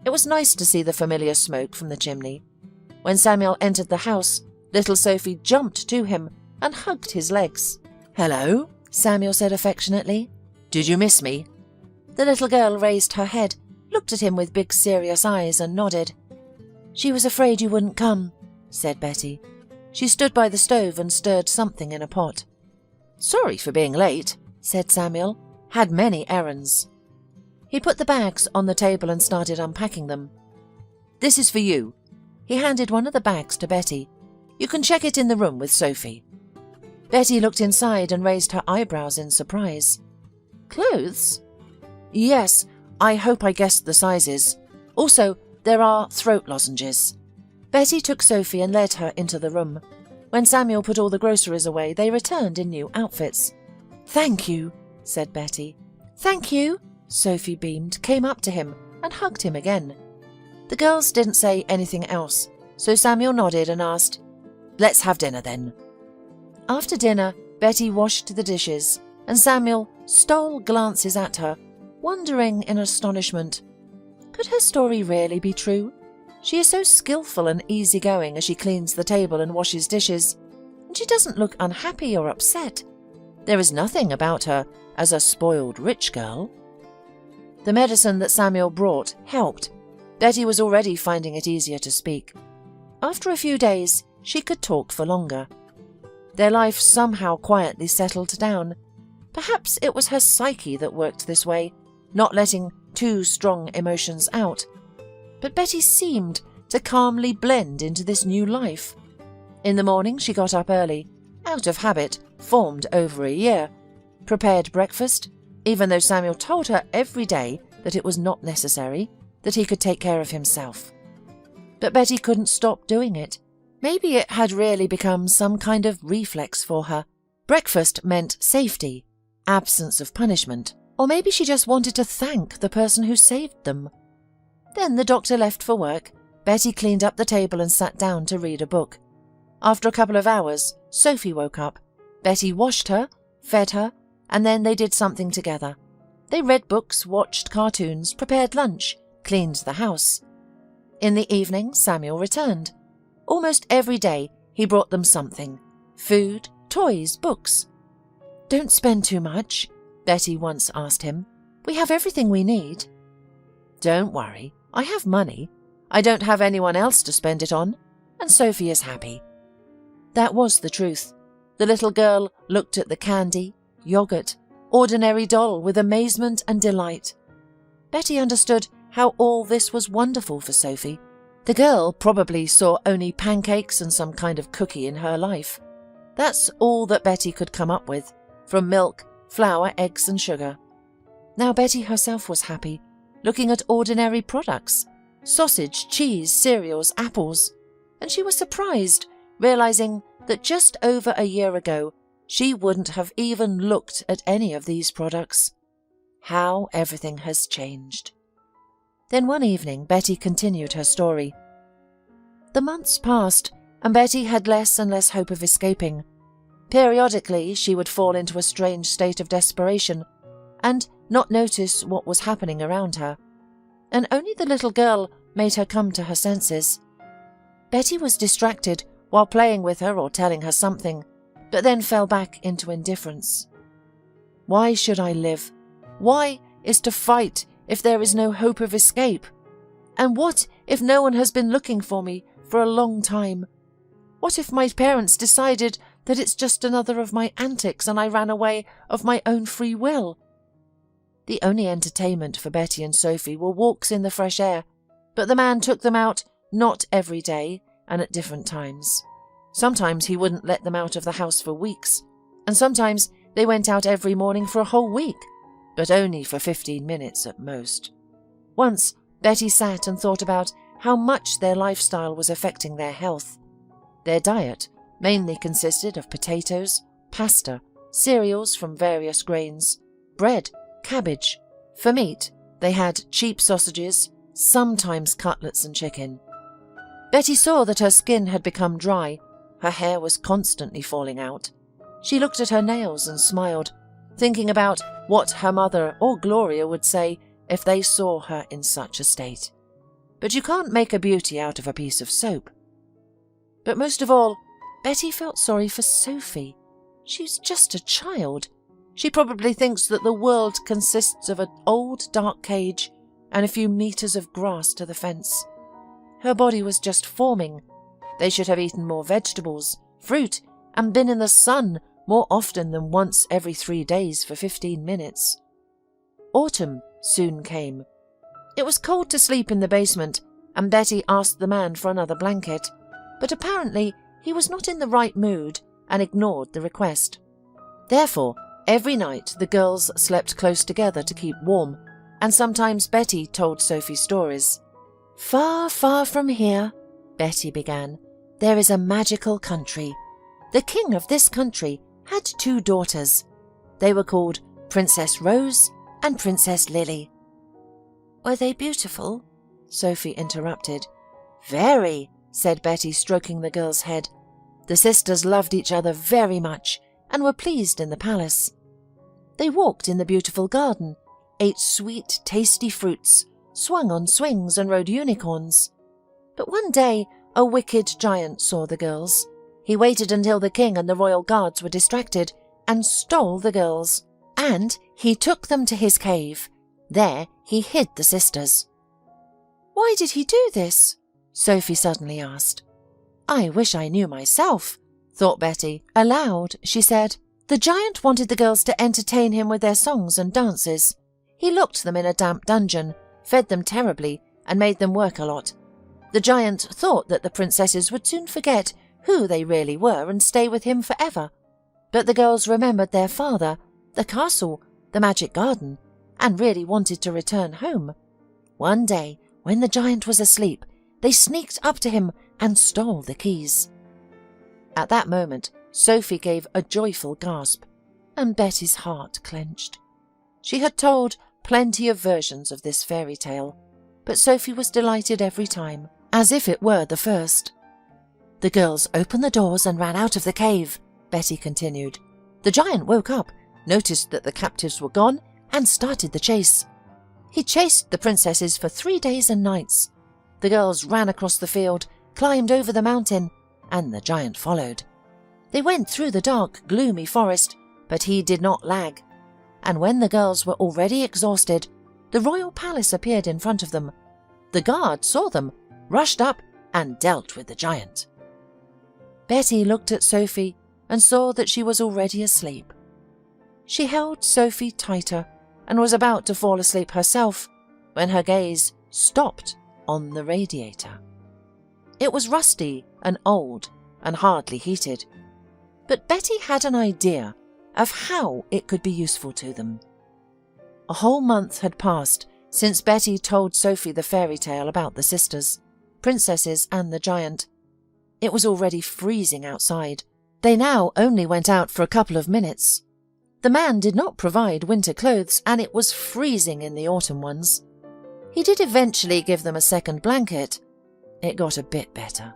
[SPEAKER 1] It was nice to see the familiar smoke from the chimney. When Samuel entered the house, little Sophie jumped to him and hugged his legs. "Hello," Samuel said affectionately. "Did you miss me?" The little girl raised her head, looked at him with big serious eyes and nodded. "She was afraid you wouldn't come," said Betty. She stood by the stove and stirred something in a pot. "Sorry for being late," said Samuel. "Had many errands." He put the bags on the table and started unpacking them. "This is for you." He handed one of the bags to Betty. "You can check it in the room with Sophie." Betty looked inside and raised her eyebrows in surprise. "Clothes?" "Yes, I hope I guessed the sizes. Also, there are throat lozenges." Betty took Sophie and led her into the room. When Samuel put all the groceries away, they returned in new outfits. "Thank you," said Betty. "Thank you," Sophie beamed, came up to him and hugged him again. The girls didn't say anything else, so Samuel nodded and asked, "Let's have dinner then." After dinner, Betty washed the dishes, and Samuel stole glances at her, wondering in astonishment. Could her story really be true? She is so skillful and easygoing as she cleans the table and washes dishes, and she doesn't look unhappy or upset. There is nothing about her as a spoiled rich girl. The medicine that Samuel brought helped. Betty was already finding it easier to speak. After a few days, she could talk for longer. Their life somehow quietly settled down. Perhaps it was her psyche that worked this way, not letting too strong emotions out. But Betty seemed to calmly blend into this new life. In the morning she got up early, out of habit, formed over a year, prepared breakfast, even though Samuel told her every day that it was not necessary, that he could take care of himself. But Betty couldn't stop doing it. Maybe it had really become some kind of reflex for her. Breakfast meant safety, absence of punishment, or maybe she just wanted to thank the person who saved them. Then the doctor left for work. Betty cleaned up the table and sat down to read a book. After a couple of hours, Sophie woke up. Betty washed her, fed her, and then they did something together. They read books, watched cartoons, prepared lunch, cleaned the house. In the evening, Samuel returned. Almost every day, he brought them something: food, toys, books. "Don't spend too much," Betty once asked him. "We have everything we need." "Don't worry, I have money. I don't have anyone else to spend it on, and Sophie is happy." That was the truth. The little girl looked at the candy, yogurt, ordinary doll with amazement and delight. Betty understood how all this was wonderful for Sophie. The girl probably saw only pancakes and some kind of cookie in her life. That's all that Betty could come up with, from milk, flour, eggs and sugar. Now Betty herself was happy, looking at ordinary products: sausage, cheese, cereals, apples. And she was surprised, realizing that just over a year ago, she wouldn't have even looked at any of these products. How everything has changed. Then one evening, Betty continued her story. The months passed, and Betty had less and less hope of escaping. Periodically, she would fall into a strange state of desperation and not notice what was happening around her. And only the little girl made her come to her senses. Betty was distracted while playing with her or telling her something, but then fell back into indifference. Why should I live? Why is to fight if there is no hope of escape? And what if no one has been looking for me for a long time? What if my parents decided that it's just another of my antics and I ran away of my own free will? The only entertainment for Betty and Sophie were walks in the fresh air, but the man took them out not every day and at different times. Sometimes he wouldn't let them out of the house for weeks, and sometimes they went out every morning for a whole week, but only for 15 minutes at most. Once, Betty sat and thought about how much their lifestyle was affecting their health. Their diet mainly consisted of potatoes, pasta, cereals from various grains, bread, cabbage. For meat, they had cheap sausages, sometimes cutlets and chicken. Betty saw that her skin had become dry. Her hair was constantly falling out. She looked at her nails and smiled, thinking about what her mother or Gloria would say if they saw her in such a state. But you can't make a beauty out of a piece of soap. But most of all, Betty felt sorry for Sophie. She's just a child. She probably thinks that the world consists of an old dark cage and a few meters of grass to the fence. Her body was just forming. They should have eaten more vegetables, fruit, and been in the sun more often than once every 3 days for 15 minutes. Autumn soon came. It was cold to sleep in the basement, and Betty asked the man for another blanket, but apparently he was not in the right mood and ignored the request. Therefore, every night the girls slept close together to keep warm, and sometimes Betty told Sophie stories. "Far, far from here," Betty began, "there is a magical country. The king of this country had 2 daughters. They were called Princess Rose and Princess Lily." "Were they beautiful?" Sophie interrupted. "Very," said Betty, stroking the girl's head. The sisters loved each other very much and were pleased in the palace. They walked in the beautiful garden, ate sweet, tasty fruits, swung on swings and rode unicorns. But one day a wicked giant saw the girls. He waited until the king and the royal guards were distracted and stole the girls. And he took them to his cave. There he hid the sisters. "Why did he do this?" Sophie suddenly asked. "I wish I knew myself," thought Betty. Aloud, she said, "The giant wanted the girls to entertain him with their songs and dances. He locked them in a damp dungeon, fed them terribly, and made them work a lot. The giant thought that the princesses would soon forget who they really were and stay with him forever. But the girls remembered their father, the castle, the magic garden, and really wanted to return home. One day, When the giant was asleep, they sneaked up to him and stole the keys. At that moment, Sophie gave a joyful gasp, and Betty's heart clenched. She had told plenty of versions of this fairy tale, but Sophie was delighted every time, as if it were the first. The girls opened the doors and ran out of the cave, Betty continued. The giant woke up, noticed that the captives were gone, and started the chase. He chased the princesses for 3 days and nights. The girls ran across the field, climbed over the mountain, and the giant followed. They went through the dark, gloomy forest, but he did not lag. And when the girls were already exhausted, the royal palace appeared in front of them. The guard saw them, rushed up, and dealt with the giant. Betty looked at Sophie and saw that she was already asleep. She held Sophie tighter and was about to fall asleep herself when her gaze stopped on the radiator. It was rusty and old and hardly heated, but Betty had an idea of how it could be useful to them. A whole month had passed since Betty told Sophie the fairy tale about the sisters, princesses and the giant. It was already freezing outside. They now only went out for a couple of minutes. The man did not provide winter clothes, and it was freezing in the autumn ones. He did eventually give them a second blanket. It got a bit better.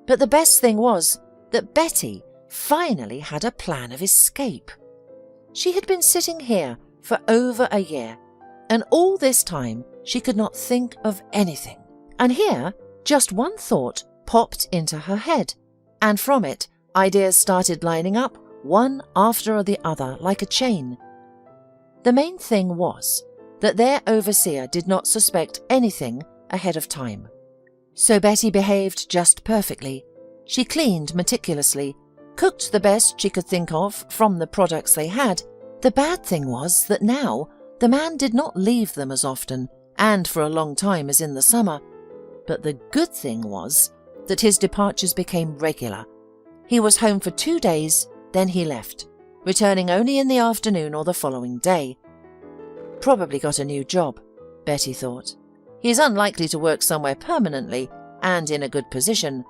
[SPEAKER 1] But the best thing was that Betty finally had a plan of escape. She had been sitting here for over a year, and all this time she could not think of anything. And here, just one thought popped into her head, and from it, ideas started lining up, one after the other, like a chain. The main thing was that their overseer did not suspect anything ahead of time. So Betty behaved just perfectly. She cleaned meticulously, cooked the best she could think of from the products they had. The bad thing was that now the man did not leave them as often and for a long time as in the summer. But the good thing was that his departures became regular. He was home for 2 days, then he left, returning only in the afternoon or the following day. Probably got a new job, Betty thought. He is unlikely to work somewhere permanently and in a good position,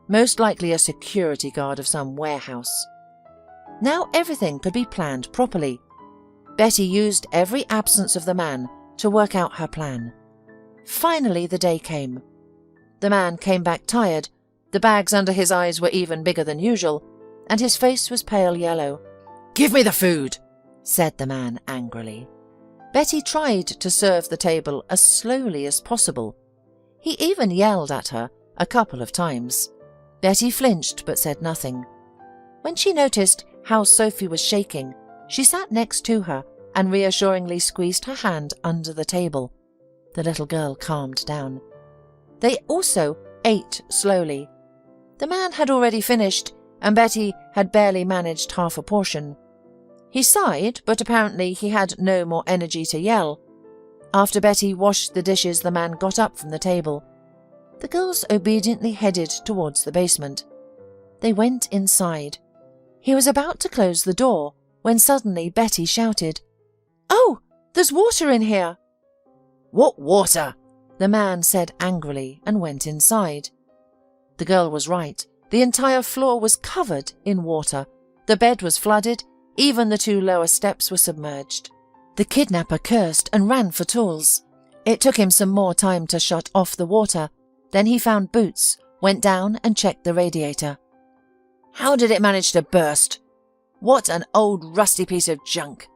[SPEAKER 1] most likely a security guard of some warehouse. Now everything could be planned properly. Betty used every absence of the man to work out her plan. Finally the day came. The man came back tired. The bags under his eyes were even bigger than usual, and his face was pale yellow. "Give me the food," said the man angrily. Betty tried to serve the table as slowly as possible. He even yelled at her a couple of times. Betty flinched but said nothing. When she noticed how Sophie was shaking, she sat next to her and reassuringly squeezed her hand under the table. The little girl calmed down. They also ate slowly. The man had already finished, and Betty had barely managed half a portion. He sighed, but apparently he had no more energy to yell. After Betty washed the dishes, the man got up from the table. The girls obediently headed towards the basement. They went inside. He was about to close the door when suddenly Betty shouted, "Oh, there's water in here!" "What water?" the man said angrily and went inside. The girl was right. The entire floor was covered in water. The bed was flooded. Even the 2 lower steps were submerged. The kidnapper cursed and ran for tools. It took him some more time to shut off the water. Then he found boots, went down and checked the radiator. How did it manage to burst? What an old rusty piece of junk.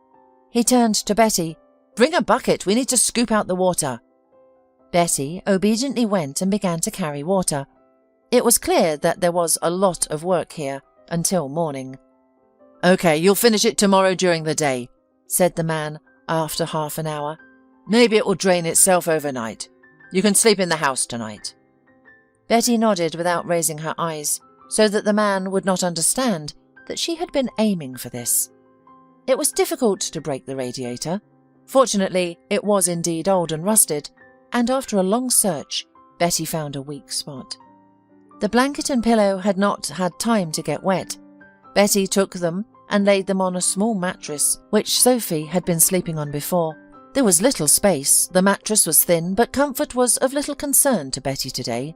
[SPEAKER 1] He turned to Betty. "Bring a bucket, we need to scoop out the water." Betty obediently went and began to carry water. It was clear that there was a lot of work here until morning. "Okay, you'll finish it tomorrow during the day," said the man after half an hour. "Maybe it will drain itself overnight. You can sleep in the house tonight." Betty nodded without raising her eyes, so that the man would not understand that she had been aiming for this. It was difficult to break the radiator. Fortunately, it was indeed old and rusted, and after a long search, Betty found a weak spot. The blanket and pillow had not had time to get wet. Betty took them and laid them on a small mattress, which Sophie had been sleeping on before. There was little space, the mattress was thin, but comfort was of little concern to Betty today.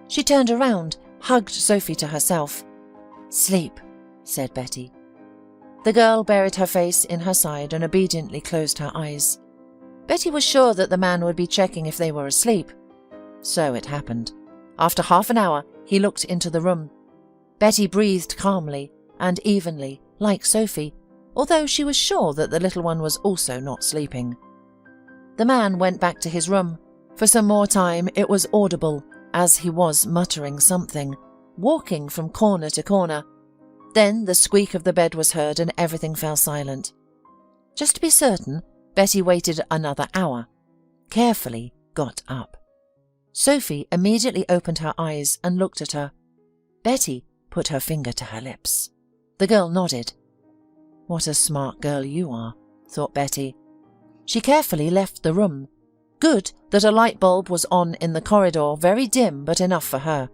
[SPEAKER 1] She turned around, hugged Sophie to herself. "Sleep," said Betty. The girl buried her face in her side and obediently closed her eyes. Betty was sure that the man would be checking if they were asleep. So it happened. After half an hour, he looked into the room. Betty breathed calmly and evenly, like Sophie, although she was sure that the little one was also not sleeping. The man went back to his room. For some more time it was audible, as he was muttering something, walking from corner to corner. Then the squeak of the bed was heard and everything fell silent. Just to be certain, Betty waited another hour. Carefully got up. Sophie immediately opened her eyes and looked at her. Betty put her finger to her lips. The girl nodded. "What a smart girl you are," thought Betty. She carefully left the room. Good that a light bulb was on in the corridor, very dim but enough for her.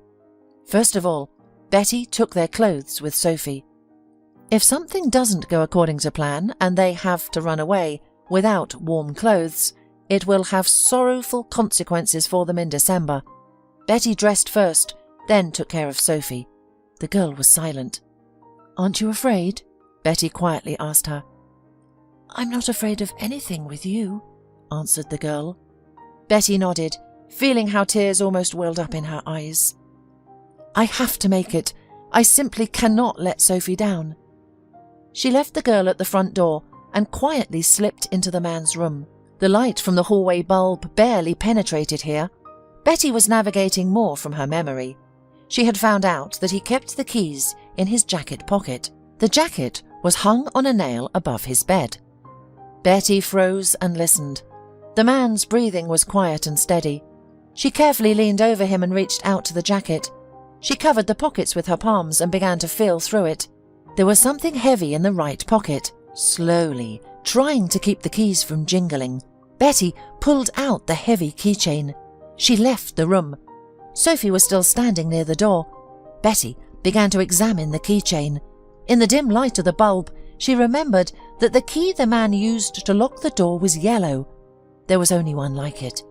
[SPEAKER 1] First of all, Betty took their clothes with Sophie. If something doesn't go according to plan and they have to run away without warm clothes, it will have sorrowful consequences for them in December. Betty dressed first, then took care of Sophie. The girl was silent. "Aren't you afraid?" Betty quietly asked her. "I'm not afraid of anything with you," answered the girl. Betty nodded, feeling how tears almost welled up in her eyes. "I have to make it. I simply cannot let Sophie down." She left the girl at the front door and quietly slipped into the man's room. The light from the hallway bulb barely penetrated here. Betty was navigating more from her memory. She had found out that he kept the keys in his jacket pocket. The jacket was hung on a nail above his bed. Betty froze and listened. The man's breathing was quiet and steady. She carefully leaned over him and reached out to the jacket. She covered the pockets with her palms and began to feel through it. There was something heavy in the right pocket. Slowly, trying to keep the keys from jingling, Betty pulled out the heavy keychain. She left the room. Sophie was still standing near the door. Betty began to examine the keychain. In the dim light of the bulb, she remembered that the key the man used to lock the door was yellow. There was only one like it.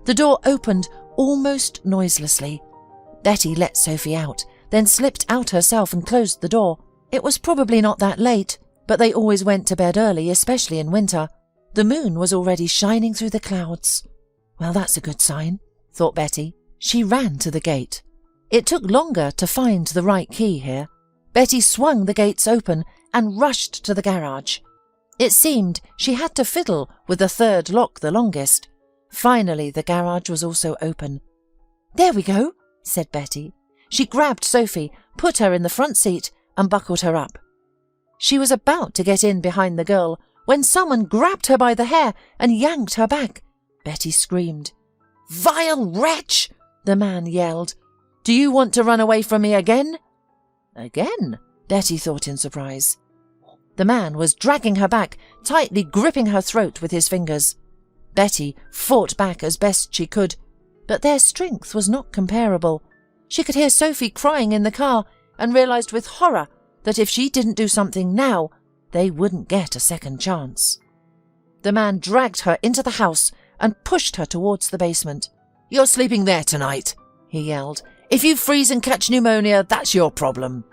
[SPEAKER 1] The door opened almost noiselessly. Betty let Sophie out, then slipped out herself and closed the door. It was probably not that late, but they always went to bed early, especially in winter. The moon was already shining through the clouds. Well, that's a good sign, thought Betty. She ran to the gate. It took longer to find the right key here. Betty swung the gates open and rushed to the garage. It seemed she had to fiddle with the third lock the longest. Finally, the garage was also open. "There we go," said Betty. She grabbed Sophie, put her in the front seat and buckled her up. She was about to get in behind the girl when someone grabbed her by the hair and yanked her back. Betty screamed. "Vile wretch!" the man yelled. "Do you want to run away from me again?" "Again?" Betty thought in surprise. The man was dragging her back, tightly gripping her throat with his fingers. Betty fought back as best she could, but their strength was not comparable. She could hear Sophie crying in the car and realized with horror that if she didn't do something now, they wouldn't get a second chance. The man dragged her into the house and pushed her towards the basement. "You're sleeping there tonight," he yelled. "If you freeze and catch pneumonia, that's your problem."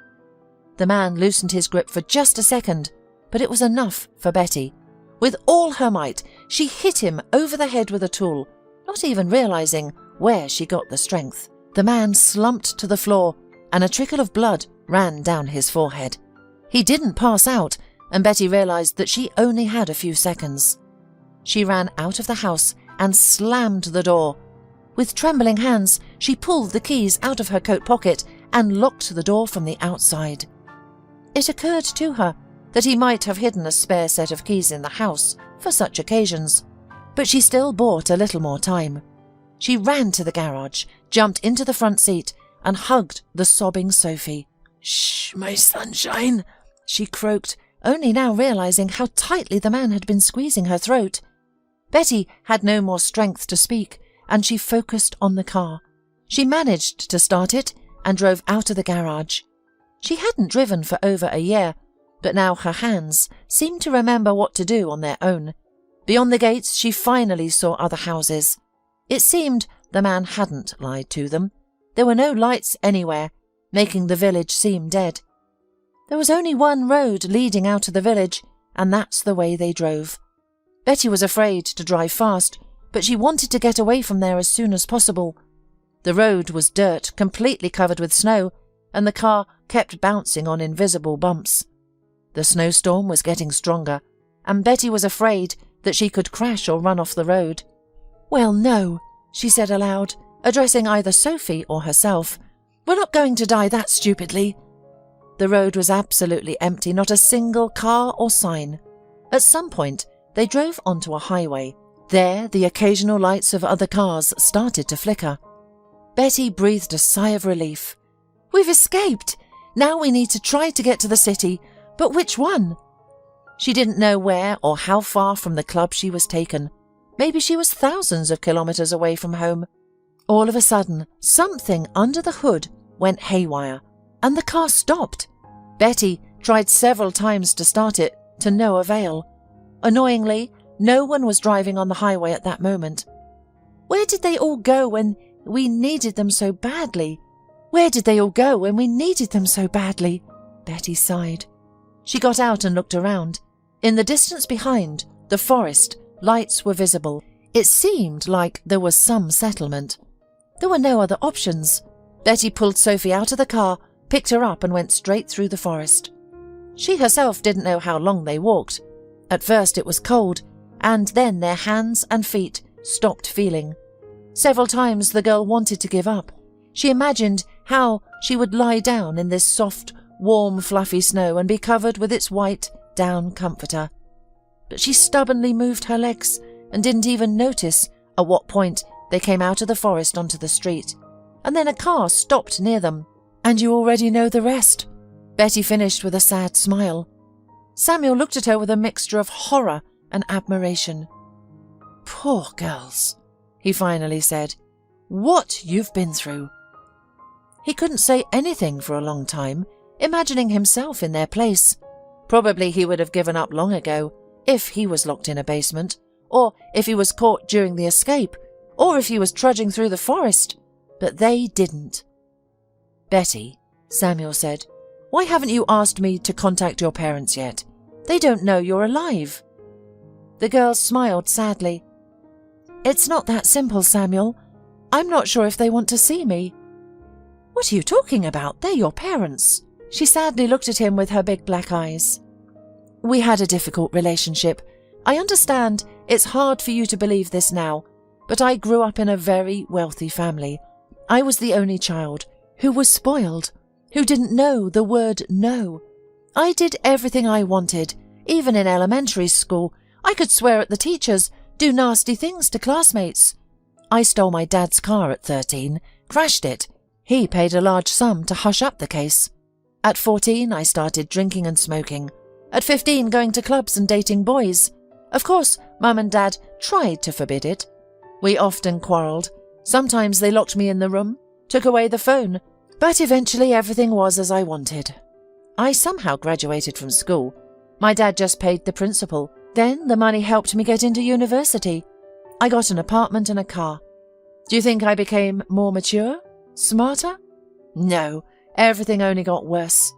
[SPEAKER 1] The man loosened his grip for just a second, but it was enough for Betty. With all her might, she hit him over the head with a tool, not even realizing where she got the strength. The man slumped to the floor, and a trickle of blood ran down his forehead. He didn't pass out, and Betty realized that she only had a few seconds. She ran out of the house and slammed the door. With trembling hands, she pulled the keys out of her coat pocket and locked the door from the outside. It occurred to her that he might have hidden a spare set of keys in the house for such occasions, but she still bought a little more time. She ran to the garage, jumped into the front seat, and hugged the sobbing Sophie. "Shh, my sunshine," she croaked, only now realizing how tightly the man had been squeezing her throat. Betty had no more strength to speak, and she focused on the car. She managed to start it and drove out of the garage. She hadn't driven for over a year, but now her hands seemed to remember what to do on their own. Beyond the gates, she finally saw other houses. It seemed the man hadn't lied to them. There were no lights anywhere, making the village seem dead. There was only one road leading out of the village, and that's the way they drove. Betty was afraid to drive fast, but she wanted to get away from there as soon as possible. The road was dirt, completely covered with snow, and the car kept bouncing on invisible bumps. The snowstorm was getting stronger, and Betty was afraid that she could crash or run off the road. "Well, no," she said aloud, addressing either Sophie or herself. "We're not going to die that stupidly." The road was absolutely empty, not a single car or sign. At some point, they drove onto a highway. There, the occasional lights of other cars started to flicker. Betty breathed a sigh of relief. "We've escaped! Now we need to try to get to the city, but which one?" She didn't know where or how far from the club she was taken. Maybe she was thousands of kilometers away from home. All of a sudden, something under the hood went haywire, and the car stopped. Betty tried several times to start it, to no avail. Annoyingly, no one was driving on the highway at that moment. Where did they all go when we needed them so badly? Where did they all go when we needed them so badly? Betty sighed. She got out and looked around. In the distance behind, the forest, lights were visible. It seemed like there was some settlement. There were no other options. Betty pulled Sophie out of the car, picked her up and went straight through the forest. She herself didn't know how long they walked. At first it was cold, and then their hands and feet stopped feeling. Several times the girl wanted to give up. She imagined how she would lie down in this soft, warm, fluffy snow and be covered with its white down comforter. But she stubbornly moved her legs and didn't even notice at what point they came out of the forest onto the street. And then a car stopped near them. And you already know the rest. Betty finished with a sad smile. Samuel looked at her with a mixture of horror and admiration. "Poor girls," he finally said. "What you've been through." He couldn't say anything for a long time, imagining himself in their place. Probably he would have given up long ago, if he was locked in a basement, or if he was caught during the escape, or if he was trudging through the forest. But they didn't. "Betty," Samuel said, "why haven't you asked me to contact your parents yet? They don't know you're alive." The girl smiled sadly. "It's not that simple, Samuel. I'm not sure if they want to see me." "What are you talking about? They're your parents." She sadly looked at him with her big black eyes. "We had a difficult relationship. I understand it's hard for you to believe this now, but I grew up in a very wealthy family. I was the only child, who was spoiled, who didn't know the word no. I did everything I wanted, even in elementary school. I could swear at the teachers, do nasty things to classmates. I stole my dad's car at 13, crashed it. He paid a large sum to hush up the case. At 14, I started drinking and smoking. At 15, going to clubs and dating boys. Of course, Mum and Dad tried to forbid it. We often quarrelled. Sometimes they locked me in the room, took away the phone, but eventually everything was as I wanted. I somehow graduated from school. My dad just paid the principal. Then the money helped me get into university. I got an apartment and a car. Do you think I became more mature? Smarter? No, everything only got worse.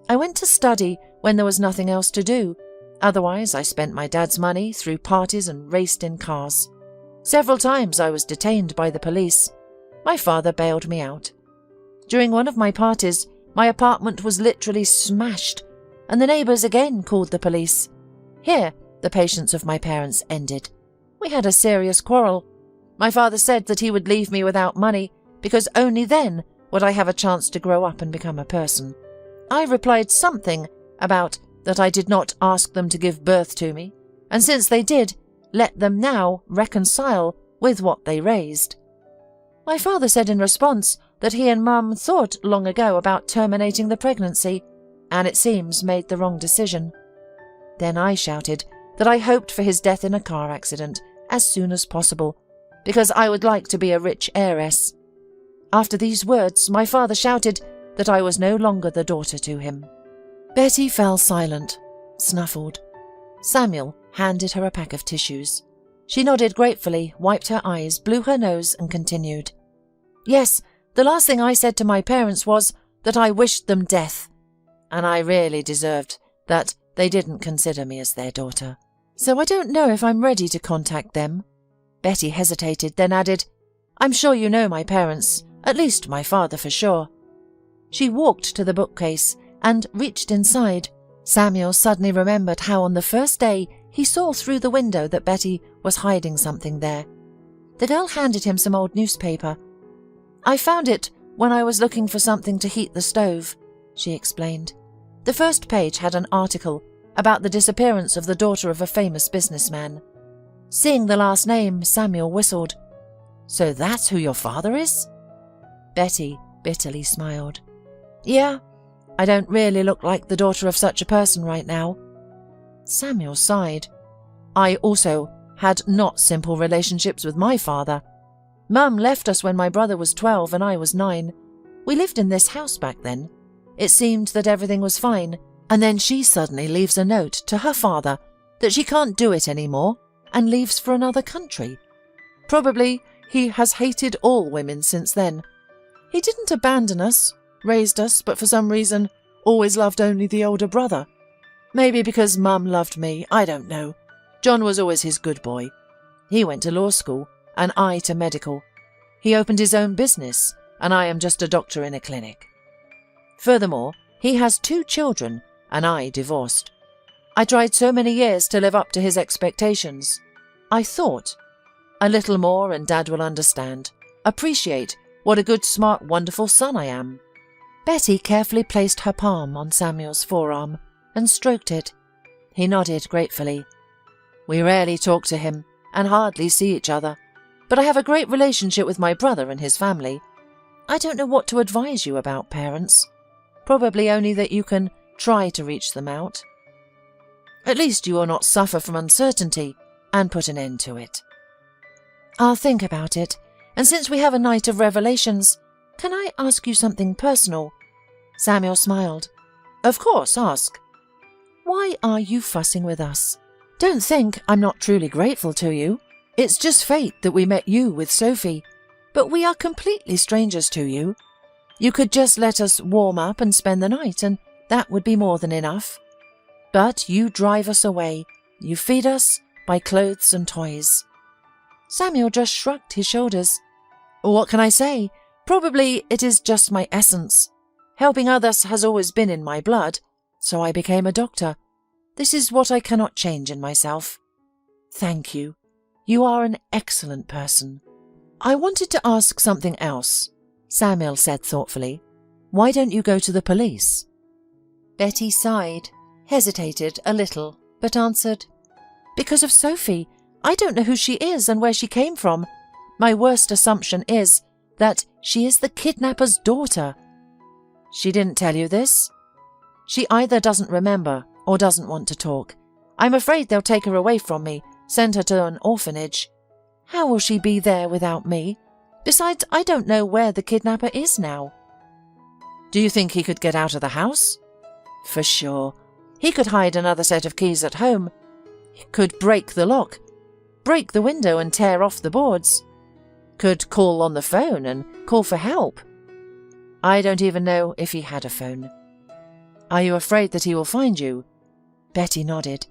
[SPEAKER 1] I went to study when there was nothing else to do. Otherwise, I spent my dad's money, threw parties and raced in cars. Several times I was detained by the police. My father bailed me out. During one of my parties, my apartment was literally smashed, and the neighbours again called the police. Here, the patience of my parents ended. We had a serious quarrel. My father said that he would leave me without money, because only then would I have a chance to grow up and become a person. I replied something about that I did not ask them to give birth to me, and since they did, let them now reconcile with what they raised. My father said in response that he and Mum thought long ago about terminating the pregnancy, and it seems made the wrong decision. Then I shouted that I hoped for his death in a car accident as soon as possible, because I would like to be a rich heiress. After these words, my father shouted that I was no longer the daughter to him. Betty fell silent, snuffled. Samuel handed her a pack of tissues. She nodded gratefully, wiped her eyes, blew her nose, and continued. Yes, the last thing I said to my parents was that I wished them death, and I really deserved that they didn't consider me as their daughter. So I don't know if I'm ready to contact them. Betty hesitated, then added, I'm sure you know my parents, at least my father for sure. She walked to the bookcase and reached inside. Samuel suddenly remembered how on the first day he saw through the window that Betty was hiding something there. The girl handed him some old newspaper. I found it when I was looking for something to heat the stove, she explained. The first page had an article about the disappearance of the daughter of a famous businessman. Seeing the last name, Samuel whistled. So that's who your father is? Betty bitterly smiled. Yeah, I don't really look like the daughter of such a person right now. Samuel sighed. I also had not simple relationships with my father. Mum left us when my brother was 12 and I was 9. We lived in this house back then. It seemed that everything was fine, and then she suddenly leaves a note to her father that she can't do it anymore and leaves for another country. Probably he has hated all women since then. He didn't abandon us, raised us, but for some reason always loved only the older brother. Maybe because Mum loved me, I don't know. John was always his good boy. He went to law school, and I to medical. He opened his own business, and I am just a doctor in a clinic. Furthermore, he has 2 children, and I divorced. I tried so many years to live up to his expectations. I thought, a little more and Dad will understand, appreciate what a good, smart, wonderful son I am. Betty carefully placed her palm on Samuel's forearm and stroked it. He nodded gratefully. We rarely talk to him and hardly see each other, but I have a great relationship with my brother and his family. I don't know what to advise you about parents. Probably only that you can try to reach them out. At least you will not suffer from uncertainty and put an end to it. I'll think about it, and since we have a night of revelations, can I ask you something personal? Samuel smiled. Of course, ask. Why are you fussing with us? Don't think I'm not truly grateful to you. It's just fate that we met you with Sophie, but we are completely strangers to you. You could just let us warm up and spend the night, and that would be more than enough. But you drive us away. You feed us, buy clothes and toys. Samuel just shrugged his shoulders. What can I say? Probably it is just my essence. Helping others has always been in my blood, so I became a doctor. This is what I cannot change in myself. Thank you. You are an excellent person. I wanted to ask something else, Samuel said thoughtfully. Why don't you go to the police? Betty sighed, hesitated a little, but answered, Because of Sophie. I don't know who she is and where she came from. My worst assumption is that she is the kidnapper's daughter. She didn't tell you this? She either doesn't remember or doesn't want to talk. I'm afraid they'll take her away from me, send her to an orphanage. How will she be there without me? Besides, I don't know where the kidnapper is now. Do you think he could get out of the house? For sure. He could hide another set of keys at home. He could break the lock, break the window and tear off the boards. Could call on the phone and call for help. I don't even know if he had a phone. Are you afraid that he will find you? Betty nodded.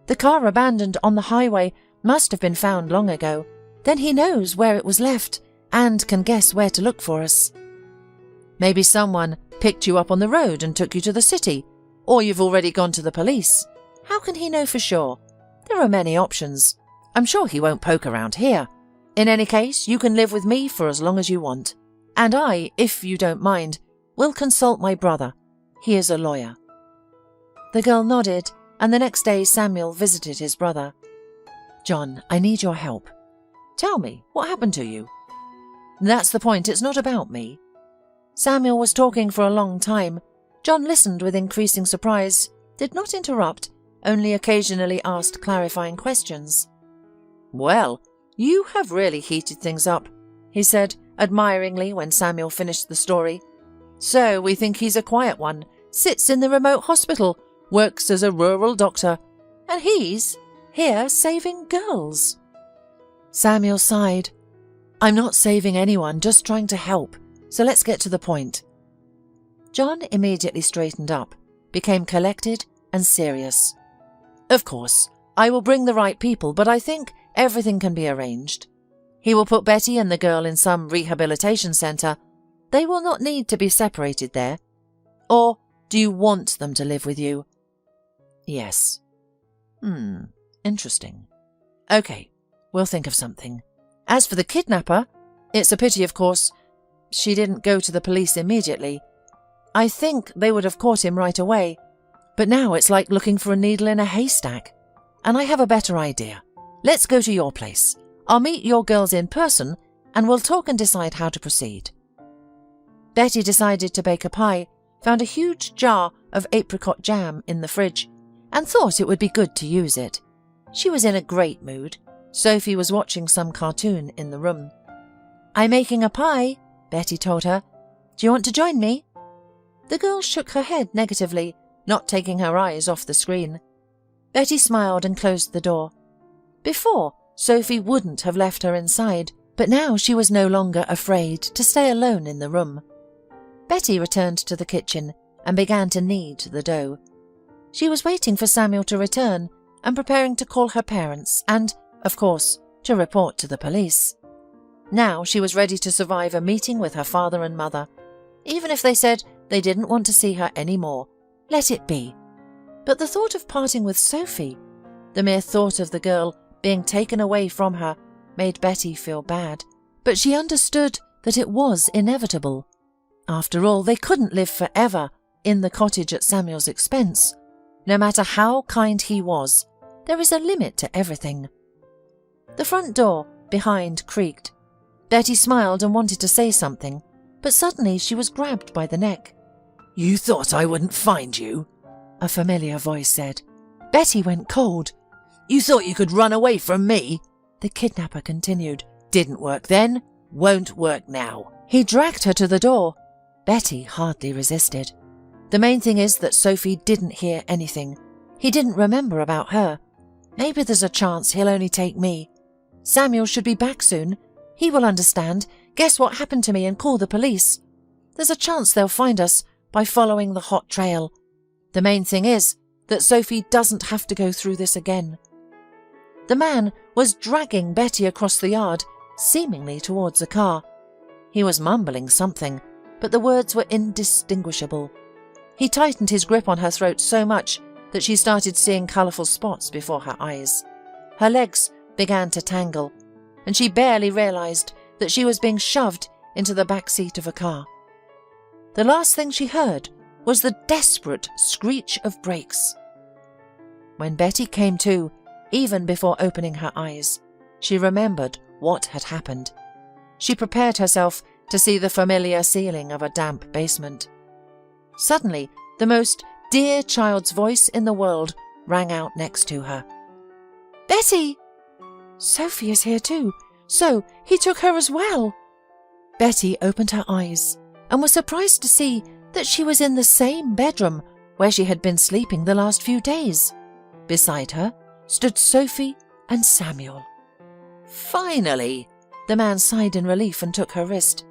[SPEAKER 1] The car abandoned on the highway must have been found long ago. Then he knows where it was left and can guess where to look for us. Maybe someone picked you up on the road and took you to the city, or you've already gone to the police. How can he know for sure? There are many options. I'm sure he won't poke around here. In any case, you can live with me for as long as you want. And I, if you don't mind, will consult my brother. He is a lawyer. The girl nodded, and the next day Samuel visited his brother. John, I need your help. Tell me, what happened to you? That's the point, it's not about me. Samuel was talking for a long time. John listened with increasing surprise, did not interrupt, only occasionally asked clarifying questions. Well, you have really heated things up, he said admiringly when Samuel finished the story. So we think he's a quiet one, sits in the remote hospital, works as a rural doctor, and he's here saving girls." Samuel sighed. "I'm not saving anyone, just trying to help, so let's get to the point." John immediately straightened up, became collected and serious. "Of course, I will bring the right people, but I think everything can be arranged. He will put Betty and the girl in some rehabilitation centre. They will not need to be separated there. Or do you want them to live with you?" "Yes." Interesting. Okay, we'll think of something. As for the kidnapper, it's a pity, of course. She didn't go to the police immediately. I think they would have caught him right away. But now it's like looking for a needle in a haystack. And I have a better idea. Let's go to your place. I'll meet your girls in person and we'll talk and decide how to proceed. Betty decided to bake a pie, found a huge jar of apricot jam in the fridge, and thought it would be good to use it. She was in a great mood. Sophie was watching some cartoon in the room. "I'm making a pie," Betty told her. "Do you want to join me?" The girl shook her head negatively, not taking her eyes off the screen. Betty smiled and closed the door. Before, Sophie wouldn't have left her inside, but now she was no longer afraid to stay alone in the room. Betty returned to the kitchen and began to knead the dough. She was waiting for Samuel to return and preparing to call her parents and, of course, to report to the police. Now she was ready to survive a meeting with her father and mother. Even if they said they didn't want to see her any more, let it be. But the thought of parting with Sophie, the mere thought of the girl being taken away from her, made Betty feel bad. But she understood that it was inevitable. After all, they couldn't live forever in the cottage at Samuel's expense. No matter how kind he was, there is a limit to everything. The front door behind creaked. Betty smiled and wanted to say something, but suddenly she was grabbed by the neck. "You thought I wouldn't find you?" a familiar voice said. Betty went cold. "You thought you could run away from me?" the kidnapper continued. "Didn't work then, won't work now." He dragged her to the door. Betty hardly resisted. The main thing is that Sophie didn't hear anything. He didn't remember about her. Maybe there's a chance he'll only take me. Samuel should be back soon. He will understand, guess what happened to me and call the police. There's a chance they'll find us by following the hot trail. The main thing is that Sophie doesn't have to go through this again. The man was dragging Betty across the yard, seemingly towards a car. He was mumbling something, but the words were indistinguishable. He tightened his grip on her throat so much that she started seeing colourful spots before her eyes. Her legs began to tangle, and she barely realised that she was being shoved into the back seat of a car. The last thing she heard was the desperate screech of brakes. When Betty came to, even before opening her eyes, she remembered what had happened. She prepared herself to see the familiar ceiling of a damp basement. Suddenly, the most dear child's voice in the world rang out next to her. "Betty! Sophie is here too, so he took her as well." Betty opened her eyes and was surprised to see that she was in the same bedroom where she had been sleeping the last few days. Beside her stood Sophie and Samuel. "Finally!" The man sighed in relief and took her wrist.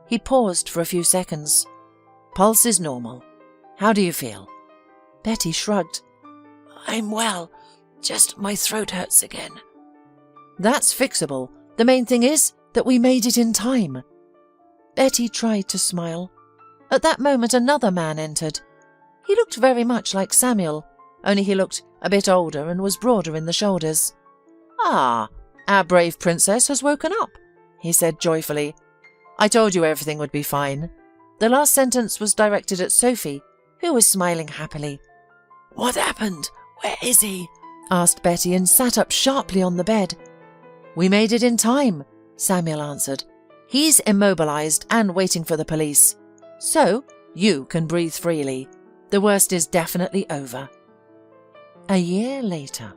[SPEAKER 1] He paused for a few seconds. "Pulse is normal. How do you feel?" Betty shrugged. "I'm well, just my throat hurts again." "That's fixable. The main thing is that we made it in time." Betty tried to smile. At that moment another man entered. He looked very much like Samuel, only he looked a bit older and was broader in the shoulders. "Ah, our brave princess has woken up," he said joyfully. "I told you everything would be fine." The last sentence was directed at Sophie, who was smiling happily. "What happened? Where is he?" asked Betty and sat up sharply on the bed. "We made it in time," Samuel answered. "He's immobilized and waiting for the police. So you can breathe freely. The worst is definitely over." A year later.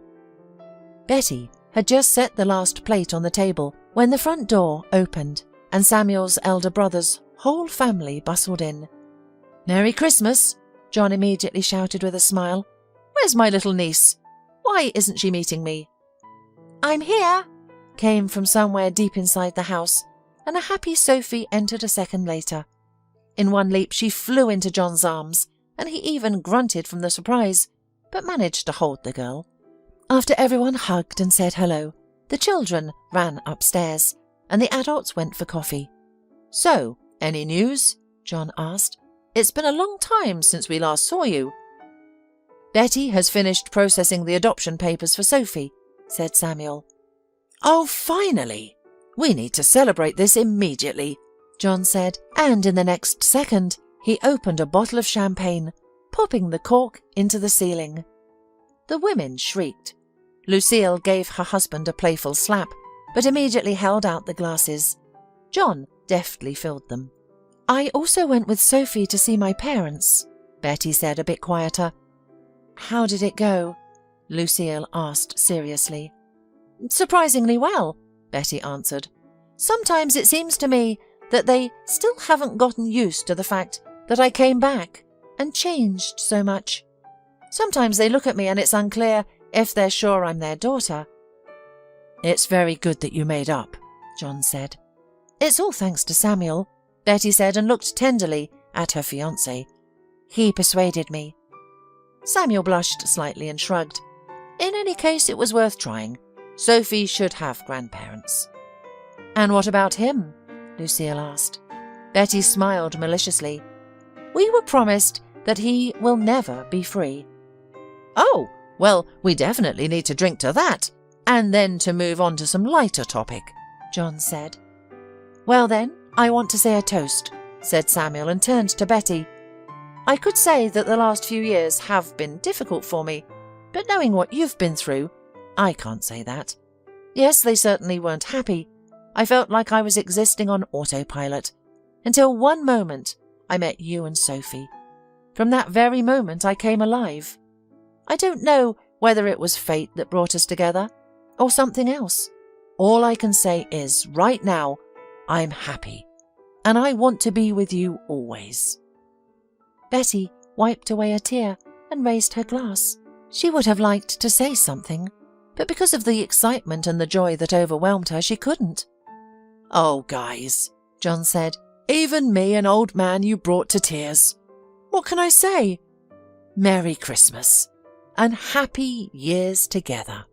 [SPEAKER 1] Betty had just set the last plate on the table when the front door opened and Samuel's elder brother's whole family bustled in. "Merry Christmas!" John immediately shouted with a smile. "Where's my little niece? Why isn't she meeting me? "I'm here," came from somewhere deep inside the house, and a happy Sophie entered a second later. In one leap she flew into John's arms, and he even grunted from the surprise, but managed to hold the girl. After everyone hugged and said hello, the children ran upstairs, and the adults went for coffee. "So, any news?" John asked. "It's been a long time since we last saw you." "Betty has finished processing the adoption papers for Sophie," said Samuel. "Oh, finally! We need to celebrate this immediately," John said, and in the next second he opened a bottle of champagne, popping the cork into the ceiling. The women shrieked. Lucille gave her husband a playful slap, but immediately held out the glasses. John deftly filled them. "I also went with Sophie to see my parents," Betty said a bit quieter. "How did it go?" Lucille asked seriously. "Surprisingly well," Betty answered. "Sometimes it seems to me that they still haven't gotten used to the fact that I came back and changed so much. Sometimes they look at me and it's unclear if they're sure I'm their daughter." "It's very good that you made up," John said. "It's all thanks to Samuel," Betty said and looked tenderly at her fiancé. "He persuaded me." Samuel blushed slightly and shrugged. In any case, it was worth trying. Sophie should have grandparents. "And what about him?" Lucille asked. Betty smiled maliciously. "We were promised that he will never be free." "Oh, well, we definitely need to drink to that, and then to move on to some lighter topic," John said. "Well then, I want to say a toast," said Samuel and turned to Betty. "I could say that the last few years have been difficult for me, but knowing what you've been through, I can't say that. Yes, they certainly weren't happy. I felt like I was existing on autopilot, until one moment I met you and Sophie. From that very moment I came alive. I don't know whether it was fate that brought us together, or something else. All I can say is, right now, I'm happy, and I want to be with you always." Betty wiped away a tear and raised her glass. She would have liked to say something, but because of the excitement and the joy that overwhelmed her, she couldn't. "Oh, guys," John said, "even me, an old man, you brought to tears. What can I say? Merry Christmas, and happy years together."